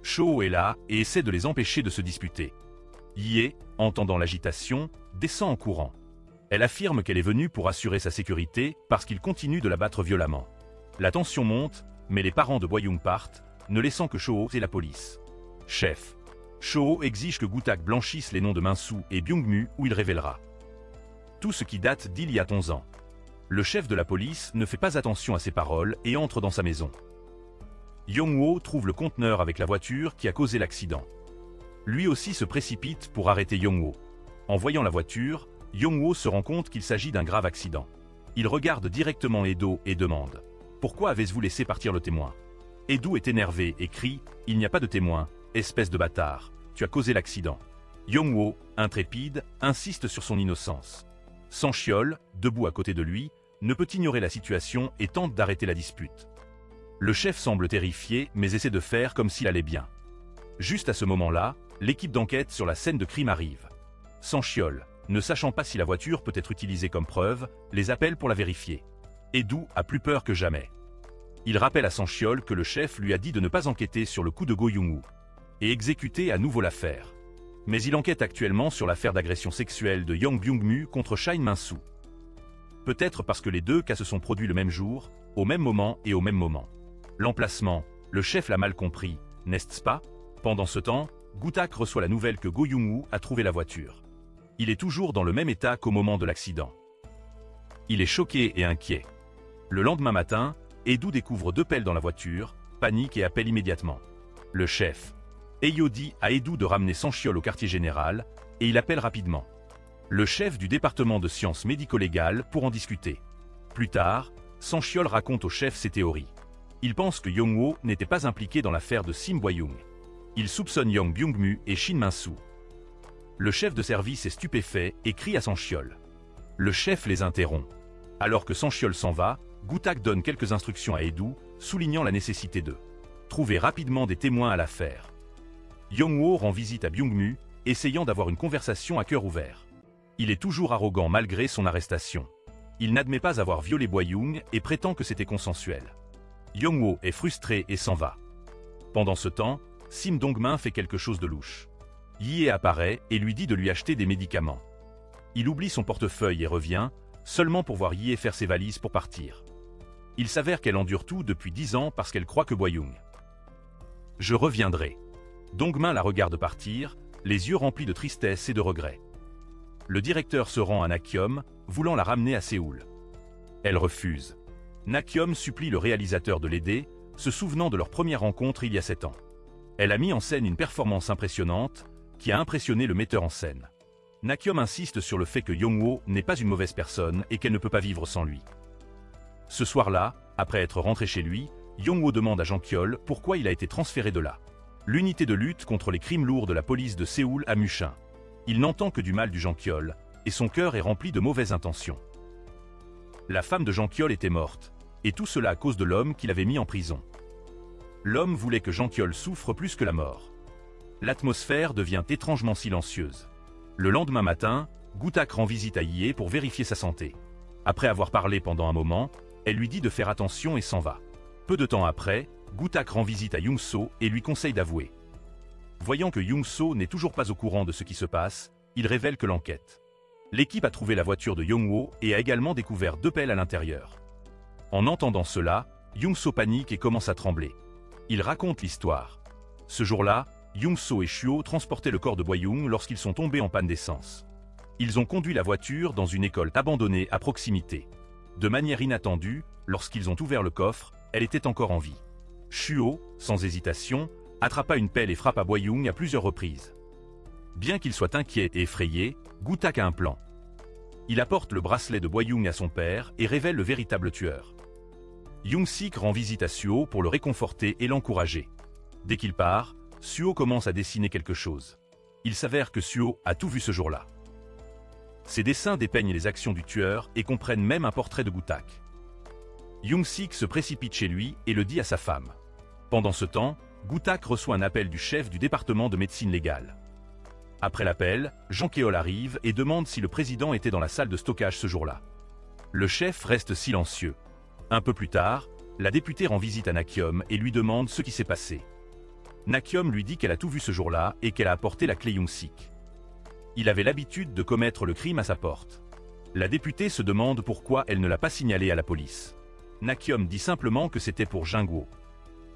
Cho est là et essaie de les empêcher de se disputer. Hye, entendant l'agitation, descend en courant. Elle affirme qu'elle est venue pour assurer sa sécurité parce qu'il continue de la battre violemment. La tension monte, mais les parents de Boyoung partent, ne laissant que Cho et la police. Chef. Cho exige que Gutak blanchisse les noms de Min-soo et Byung-mu où il révélera tout ce qui date d'il y a 11 ans. Le chef de la police ne fait pas attention à ses paroles et entre dans sa maison. Young-woo trouve le conteneur avec la voiture qui a causé l'accident. Lui aussi se précipite pour arrêter Young-woo. En voyant la voiture, Young-woo se rend compte qu'il s'agit d'un grave accident. Il regarde directement Edo et demande « Pourquoi avez-vous laissé partir le témoin ?» Edo est énervé et crie « Il n'y a pas de témoin, espèce de bâtard, tu as causé l'accident. » Young-woo, intrépide, insiste sur son innocence. Sang-keol, debout à côté de lui, ne peut ignorer la situation et tente d'arrêter la dispute. Le chef semble terrifié mais essaie de faire comme s'il allait bien. Juste à ce moment-là, l'équipe d'enquête sur la scène de crime arrive. Sang-keol, ne sachant pas si la voiture peut être utilisée comme preuve, les appelle pour la vérifier. Edu a plus peur que jamais. Il rappelle à Sang-keol que le chef lui a dit de ne pas enquêter sur le coup de Go Young-woo et exécuter à nouveau l'affaire. Mais il enquête actuellement sur l'affaire d'agression sexuelle de Young Byung-mu contre Shin Min-soo. Peut-être parce que les 2 cas se sont produits le même jour, au même moment et au même moment. L'emplacement, le chef l'a mal compris, n'est-ce pas? Pendant ce temps, Gutak reçoit la nouvelle que Go Young-woo a trouvé la voiture. Il est toujours dans le même état qu'au moment de l'accident. Il est choqué et inquiet. Le lendemain matin, Edu découvre 2 pelles dans la voiture, panique et appelle immédiatement le chef. Eyo dit à Edu de ramener Sang-keol au quartier général, et il appelle rapidement le chef du département de sciences médico-légales pour en discuter. Plus tard, Sang-keol raconte au chef ses théories. Il pense que Young-woo n'était pas impliqué dans l'affaire de Sim Boyoung. Il soupçonne Young Byung-mu et Shin Min-soo. Le chef de service est stupéfait et crie à Sang-keol. Le chef les interrompt. Alors que Sang-keol s'en va, Gutak donne quelques instructions à Edu, soulignant la nécessité de trouver rapidement des témoins à l'affaire. Young-woo rend visite à Byung-mu, essayant d'avoir une conversation à cœur ouvert. Il est toujours arrogant malgré son arrestation. Il n'admet pas avoir violé Boyoung et prétend que c'était consensuel. Young-woo est frustré et s'en va. Pendant ce temps, Sim Dongmin fait quelque chose de louche. Hye apparaît et lui dit de lui acheter des médicaments. Il oublie son portefeuille et revient, seulement pour voir Hye faire ses valises pour partir. Il s'avère qu'elle endure tout depuis 10 ans parce qu'elle croit que Boyoung. Je reviendrai. Dongmin la regarde partir, les yeux remplis de tristesse et de regret. Le directeur se rend à Nakyom, voulant la ramener à Séoul. Elle refuse. Nakyom supplie le réalisateur de l'aider, se souvenant de leur première rencontre il y a 7 ans. Elle a mis en scène une performance impressionnante, qui a impressionné le metteur en scène. Nakyom insiste sur le fait que Yong-woo n'est pas une mauvaise personne et qu'elle ne peut pas vivre sans lui. Ce soir-là, après être rentré chez lui, Yong-woo demande à Jang Kyol pourquoi il a été transféré de là. L'unité de lutte contre les crimes lourds de la police de Séoul à Mushin. Il n'entend que du mal du Jang Kyol, et son cœur est rempli de mauvaises intentions. La femme de Jang Kyol était morte, et tout cela à cause de l'homme qu'il avait mis en prison. L'homme voulait que Jang Kyol souffre plus que la mort. L'atmosphère devient étrangement silencieuse. Le lendemain matin, Goo-tak rend visite à Hye pour vérifier sa santé. Après avoir parlé pendant un moment, elle lui dit de faire attention et s'en va. Peu de temps après, Goo-tak rend visite à Young-so et lui conseille d'avouer. Voyant que Young-so n'est toujours pas au courant de ce qui se passe, il révèle que l'enquête. L'équipe a trouvé la voiture de Yong-woo et a également découvert 2 pelles à l'intérieur. En entendant cela, Young-so panique et commence à trembler. Il raconte l'histoire. Ce jour-là, Young-so et Shuo transportaient le corps de Boyoung lorsqu'ils sont tombés en panne d'essence. Ils ont conduit la voiture dans une école abandonnée à proximité. De manière inattendue, lorsqu'ils ont ouvert le coffre, elle était encore en vie. Shuo, sans hésitation, attrapa une pelle et frappa Boyoung à plusieurs reprises. Bien qu'il soit inquiet et effrayé, Goo-tak a un plan. Il apporte le bracelet de Boyoung à son père et révèle le véritable tueur. Young-sik rend visite à Suo pour le réconforter et l'encourager. Dès qu'il part, Suo commence à dessiner quelque chose. Il s'avère que Suo a tout vu ce jour-là. Ses dessins dépeignent les actions du tueur et comprennent même un portrait de Goo-tak. Young-sik se précipite chez lui et le dit à sa femme. Pendant ce temps, Goo-tak reçoit un appel du chef du département de médecine légale. Après l'appel, Jang Kyol arrive et demande si le président était dans la salle de stockage ce jour-là. Le chef reste silencieux. Un peu plus tard, la députée rend visite à Nakyom et lui demande ce qui s'est passé. Nakyom lui dit qu'elle a tout vu ce jour-là et qu'elle a apporté la clé Young-sik. Il avait l'habitude de commettre le crime à sa porte. La députée se demande pourquoi elle ne l'a pas signalé à la police. Nakyom dit simplement que c'était pour Jang-woo.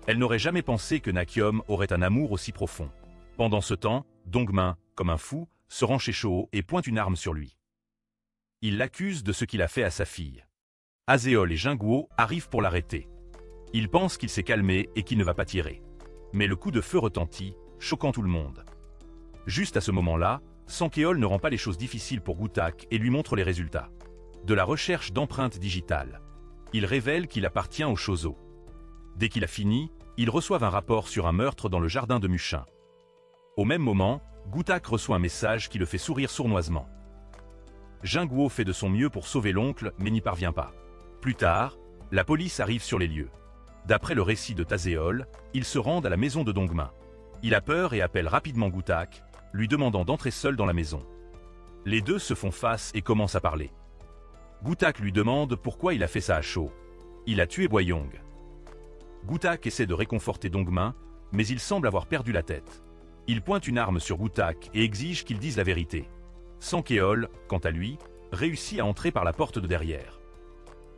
Elle n'aurait jamais pensé que Nakyom aurait un amour aussi profond. Pendant ce temps, Dongmin, comme un fou, se rend chez Cho et pointe une arme sur lui. Il l'accuse de ce qu'il a fait à sa fille. Aseol et Jang-woo arrivent pour l'arrêter. Ils pensent qu'il s'est calmé et qu'il ne va pas tirer. Mais le coup de feu retentit, choquant tout le monde. Juste à ce moment-là, Sang-keol ne rend pas les choses difficiles pour Goo-tak et lui montre les résultats. De la recherche d'empreintes digitales. Il révèle qu'il appartient au Chozo. Dès qu'il a fini, ils reçoivent un rapport sur un meurtre dans le jardin de Mushin. Au même moment, Goo-tak reçoit un message qui le fait sourire sournoisement. Jang-woo fait de son mieux pour sauver l'oncle mais n'y parvient pas. Plus tard, la police arrive sur les lieux. D'après le récit de Taseol, ils se rendent à la maison de Dongmin. Il a peur et appelle rapidement Goo-tak, lui demandant d'entrer seul dans la maison. Les deux se font face et commencent à parler. Goo-tak lui demande pourquoi il a fait ça à Cho. Il a tué Boyoung. Goo-tak essaie de réconforter Dongmin, mais il semble avoir perdu la tête. Il pointe une arme sur Goo-tak et exige qu'il dise la vérité. Sang-keol, quant à lui, réussit à entrer par la porte de derrière.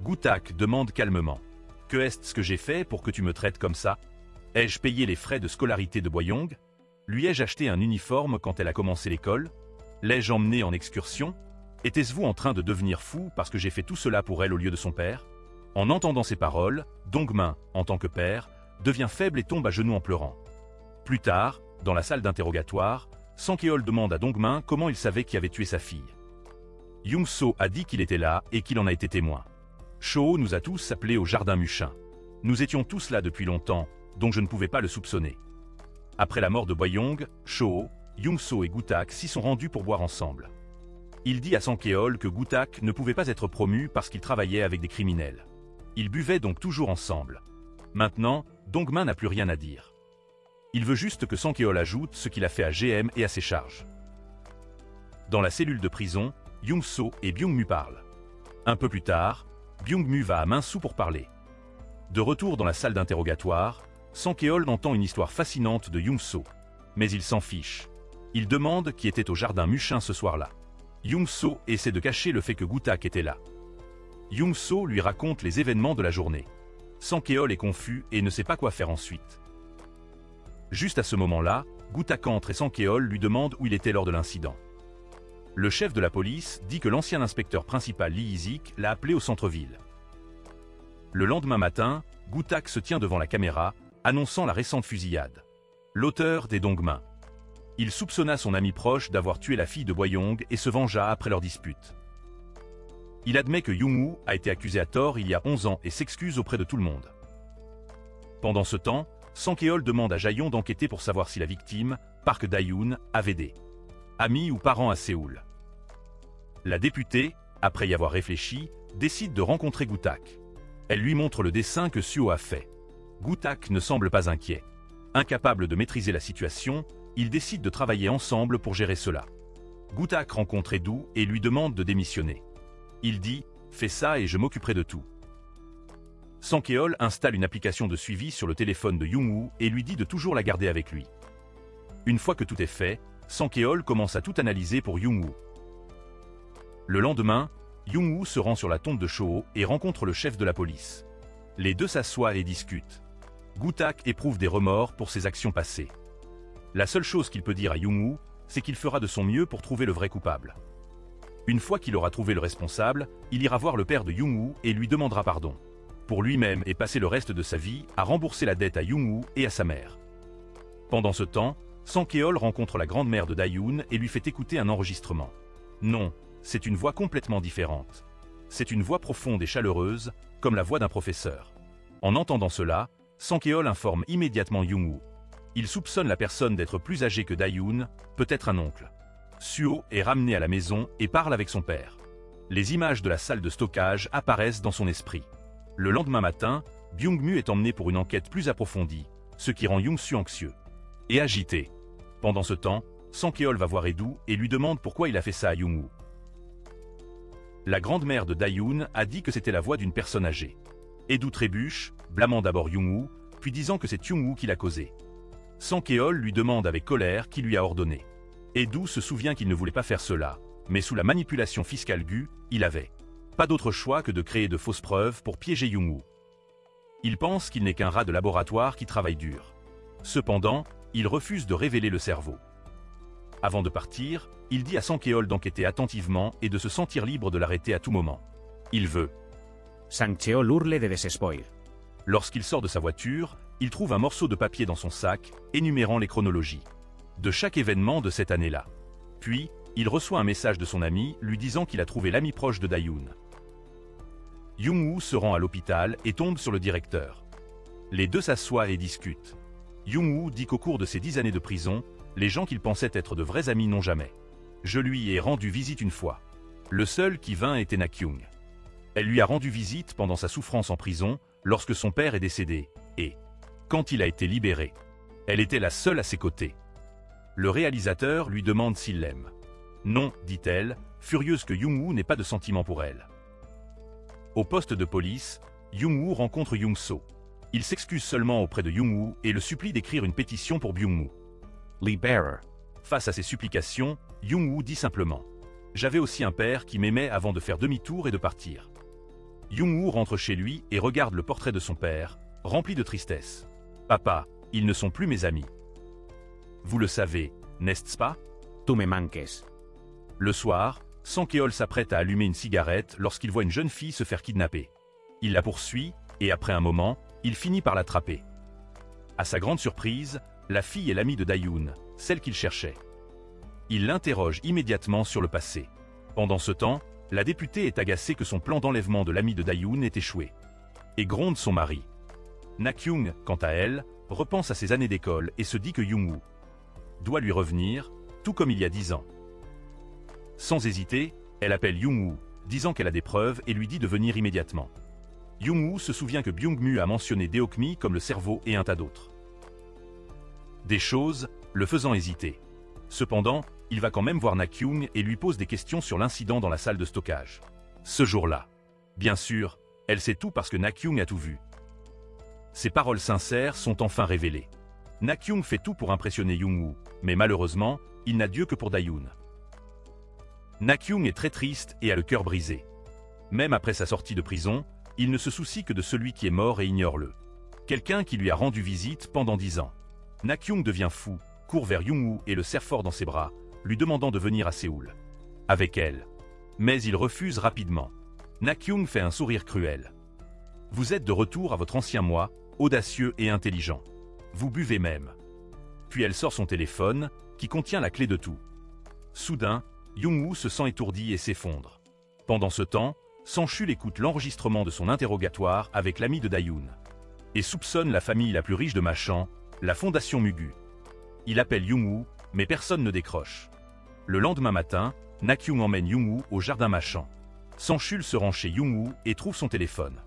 Goo-tak demande calmement. « Que est-ce que j'ai fait pour que tu me traites comme ça? Ai-je payé les frais de scolarité de Boyoung? Lui ai-je acheté un uniforme quand elle a commencé l'école? L'ai-je emmené en excursion? Était-ce vous en train de devenir fou parce que j'ai fait tout cela pour elle au lieu de son père ?» En entendant ces paroles, Dongmin, en tant que père, devient faible et tombe à genoux en pleurant. Plus tard, dans la salle d'interrogatoire, Sang-keol demande à Dongmin comment il savait qui avait tué sa fille. Young-so a dit qu'il était là et qu'il en a été témoin. Cho nous a tous appelés au jardin Mushin. Nous étions tous là depuis longtemps, donc je ne pouvais pas le soupçonner. Après la mort de Boyoung, Cho, Young-so et Goo-tak s'y sont rendus pour boire ensemble. Il dit à Sang-keol que Goo-tak ne pouvait pas être promu parce qu'il travaillait avec des criminels. Ils buvaient donc toujours ensemble. Maintenant, Dongmin n'a plus rien à dire. Il veut juste que Sang-keol ajoute ce qu'il a fait à GM et à ses charges. Dans la cellule de prison, Young-so et Byung-mu parlent. Un peu plus tard, Byung-mu va à Minsu pour parler. De retour dans la salle d'interrogatoire, Sang-keol entend une histoire fascinante de Young-so. Mais il s'en fiche. Il demande qui était au jardin Mushin ce soir-là. Young-so essaie de cacher le fait que Goo-tak était là. Young-so lui raconte les événements de la journée. Sang-keol est confus et ne sait pas quoi faire ensuite. Juste à ce moment-là, Gutak entre et Sankeol lui demande où il était lors de l'incident. Le chef de la police dit que l'ancien inspecteur principal Lee Isik l'a appelé au centre-ville. Le lendemain matin, Gutak se tient devant la caméra, annonçant la récente fusillade. L'auteur des Dongmin. Il soupçonna son ami proche d'avoir tué la fille de Boyong et se vengea après leur dispute. Il admet que Young-woo a été accusé à tort il y a 11 ans et s'excuse auprès de tout le monde. Pendant ce temps, Sankeol demande à Jae-yong d'enquêter pour savoir si la victime, Park Dae-yoon, avait des amis ou parents à Séoul. La députée, après y avoir réfléchi, décide de rencontrer Gutak. Elle lui montre le dessin que Suho a fait. Gutak ne semble pas inquiet. Incapable de maîtriser la situation, ils décident de travailler ensemble pour gérer cela. Gutak rencontre Edu et lui demande de démissionner. Il dit « Fais ça et je m'occuperai de tout ». Sankeol installe une application de suivi sur le téléphone de Young-woo et lui dit de toujours la garder avec lui. Une fois que tout est fait, Sankeol commence à tout analyser pour Young-woo. Le lendemain, Young-woo se rend sur la tombe de Choho et rencontre le chef de la police. Les deux s'assoient et discutent. Gutak éprouve des remords pour ses actions passées. La seule chose qu'il peut dire à Young-woo, c'est qu'il fera de son mieux pour trouver le vrai coupable. Une fois qu'il aura trouvé le responsable, il ira voir le père de Young-woo et lui demandera pardon. Pour lui-même et passer le reste de sa vie à rembourser la dette à Young-woo et à sa mère. Pendant ce temps, Sankeol rencontre la grand-mère de Dae-yoon et lui fait écouter un enregistrement. Non, c'est une voix complètement différente. C'est une voix profonde et chaleureuse, comme la voix d'un professeur. En entendant cela, Sankeol informe immédiatement Young-woo. Il soupçonne la personne d'être plus âgée que Dae-yoon, peut-être un oncle. Suho est ramené à la maison et parle avec son père. Les images de la salle de stockage apparaissent dans son esprit. Le lendemain matin, Byung-mu est emmené pour une enquête plus approfondie, ce qui rend Young-su anxieux et agité. Pendant ce temps, Sankeol va voir Edu et lui demande pourquoi il a fait ça à Young-woo. La grande-mère de Dae-yoon a dit que c'était la voix d'une personne âgée. Edu trébuche, blâmant d'abord Young-woo, puis disant que c'est Young-woo qui l'a causé. Sankeol lui demande avec colère qui lui a ordonné. Edu se souvient qu'il ne voulait pas faire cela, mais sous la manipulation fiscale Gu, il avait pas d'autre choix que de créer de fausses preuves pour piéger Young-woo. Il pense qu'il n'est qu'un rat de laboratoire qui travaille dur. Cependant, il refuse de révéler le cerveau. Avant de partir, il dit à Sankeol d'enquêter attentivement et de se sentir libre de l'arrêter à tout moment. Il veut. Sankeol hurle de desespoir. Lorsqu'il sort de sa voiture, il trouve un morceau de papier dans son sac, énumérant les chronologies de chaque événement de cette année-là. Puis, il reçoit un message de son ami lui disant qu'il a trouvé l'ami proche de Dae-yoon. Young-woo se rend à l'hôpital et tombe sur le directeur. Les deux s'assoient et discutent. Young-woo dit qu'au cours de ses 10 années de prison, les gens qu'il pensait être de vrais amis n'ont jamais. Je lui ai rendu visite une fois. Le seul qui vint était Na-kyung. Elle lui a rendu visite pendant sa souffrance en prison, lorsque son père est décédé, et quand il a été libéré. Elle était la seule à ses côtés. Le réalisateur lui demande s'il l'aime. Non, dit-elle, furieuse que Young-woo n'ait pas de sentiment pour elle. Au poste de police, Young-woo rencontre Young-so. Il s'excuse seulement auprès de Young-woo et le supplie d'écrire une pétition pour Byung-mu. Lee Bearer. Face à ses supplications, Young-woo dit simplement « J'avais aussi un père qui m'aimait avant de faire demi-tour et de partir. » Young-woo rentre chez lui et regarde le portrait de son père, rempli de tristesse. « Papa, ils ne sont plus mes amis. » Vous le savez, n'est-ce pas? Tu me manques. Le soir, Sankeol s'apprête à allumer une cigarette lorsqu'il voit une jeune fille se faire kidnapper. Il la poursuit, et après un moment, il finit par l'attraper. À sa grande surprise, la fille est l'amie de Dae-yoon, celle qu'il cherchait. Il l'interroge immédiatement sur le passé. Pendant ce temps, la députée est agacée que son plan d'enlèvement de l'amie de Dae-yoon ait échoué. Et gronde son mari. Na-kyung, quant à elle, repense à ses années d'école et se dit que Young-woo doit lui revenir, tout comme il y a 10 ans. Sans hésiter, elle appelle Young-woo, disant qu'elle a des preuves et lui dit de venir immédiatement. Young-woo se souvient que Byung-mu a mentionné Deokmi comme le cerveau et un tas d'autres. Des choses, le faisant hésiter. Cependant, il va quand même voir Na-kyung et lui pose des questions sur l'incident dans la salle de stockage. Ce jour-là. Bien sûr, elle sait tout parce que Na-kyung a tout vu. Ses paroles sincères sont enfin révélées. Na-kyung fait tout pour impressionner Young-woo, mais malheureusement, il n'a Dieu que pour Dae-yoon. Na-kyung est très triste et a le cœur brisé. Même après sa sortie de prison, il ne se soucie que de celui qui est mort et ignore quelqu'un qui lui a rendu visite pendant 10 ans. Na-kyung devient fou, court vers Jung-woo et le serre fort dans ses bras, lui demandant de venir à Séoul. Avec elle. Mais il refuse rapidement. Na-kyung fait un sourire cruel. Vous êtes de retour à votre ancien moi, audacieux et intelligent. Vous buvez même. Puis elle sort son téléphone, qui contient la clé de tout. Soudain, Jung-woo se sent étourdi et s'effondre. Pendant ce temps, Sang-chul écoute l'enregistrement de son interrogatoire avec l'ami de Da-yoon et soupçonne la famille la plus riche de Machan, la fondation Mugu. Il appelle Jung-woo, mais personne ne décroche. Le lendemain matin, Na-kyung emmène Jung-woo au jardin Machan. Sang-chul se rend chez Jung-woo et trouve son téléphone.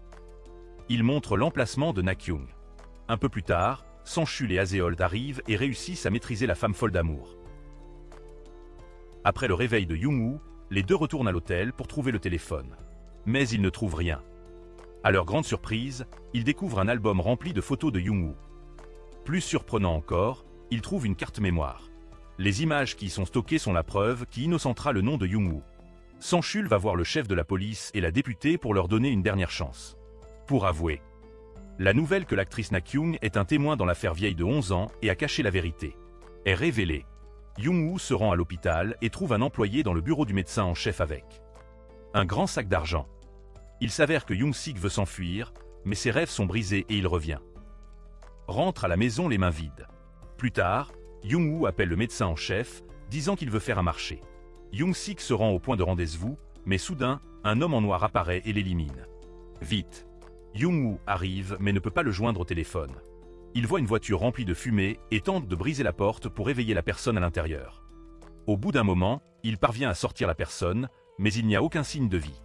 Il montre l'emplacement de Na-kyung. Un peu plus tard, Sang-chul et Azeold arrivent et réussissent à maîtriser la femme folle d'amour. Après le réveil de Jung-woo, les deux retournent à l'hôtel pour trouver le téléphone. Mais ils ne trouvent rien. À leur grande surprise, ils découvrent un album rempli de photos de Jung-woo. Plus surprenant encore, ils trouvent une carte mémoire. Les images qui y sont stockées sont la preuve qui innocentera le nom de Jung-woo. Sang-chul va voir le chef de la police et la députée pour leur donner une dernière chance. Pour avouer. La nouvelle que l'actrice Na-kyung est un témoin dans l'affaire vieille de 11 ans et a caché la vérité est révélée. Jung-woo se rend à l'hôpital et trouve un employé dans le bureau du médecin en chef avec un grand sac d'argent. Il s'avère que Young-sik veut s'enfuir, mais ses rêves sont brisés et il revient. Rentre à la maison les mains vides. Plus tard, Jung-woo appelle le médecin en chef, disant qu'il veut faire un marché. Young-sik se rend au point de rendez-vous, mais soudain, un homme en noir apparaît et l'élimine. Vite. Jung-woo arrive mais ne peut pas le joindre au téléphone. Il voit une voiture remplie de fumée et tente de briser la porte pour éveiller la personne à l'intérieur. Au bout d'un moment, il parvient à sortir la personne, mais il n'y a aucun signe de vie.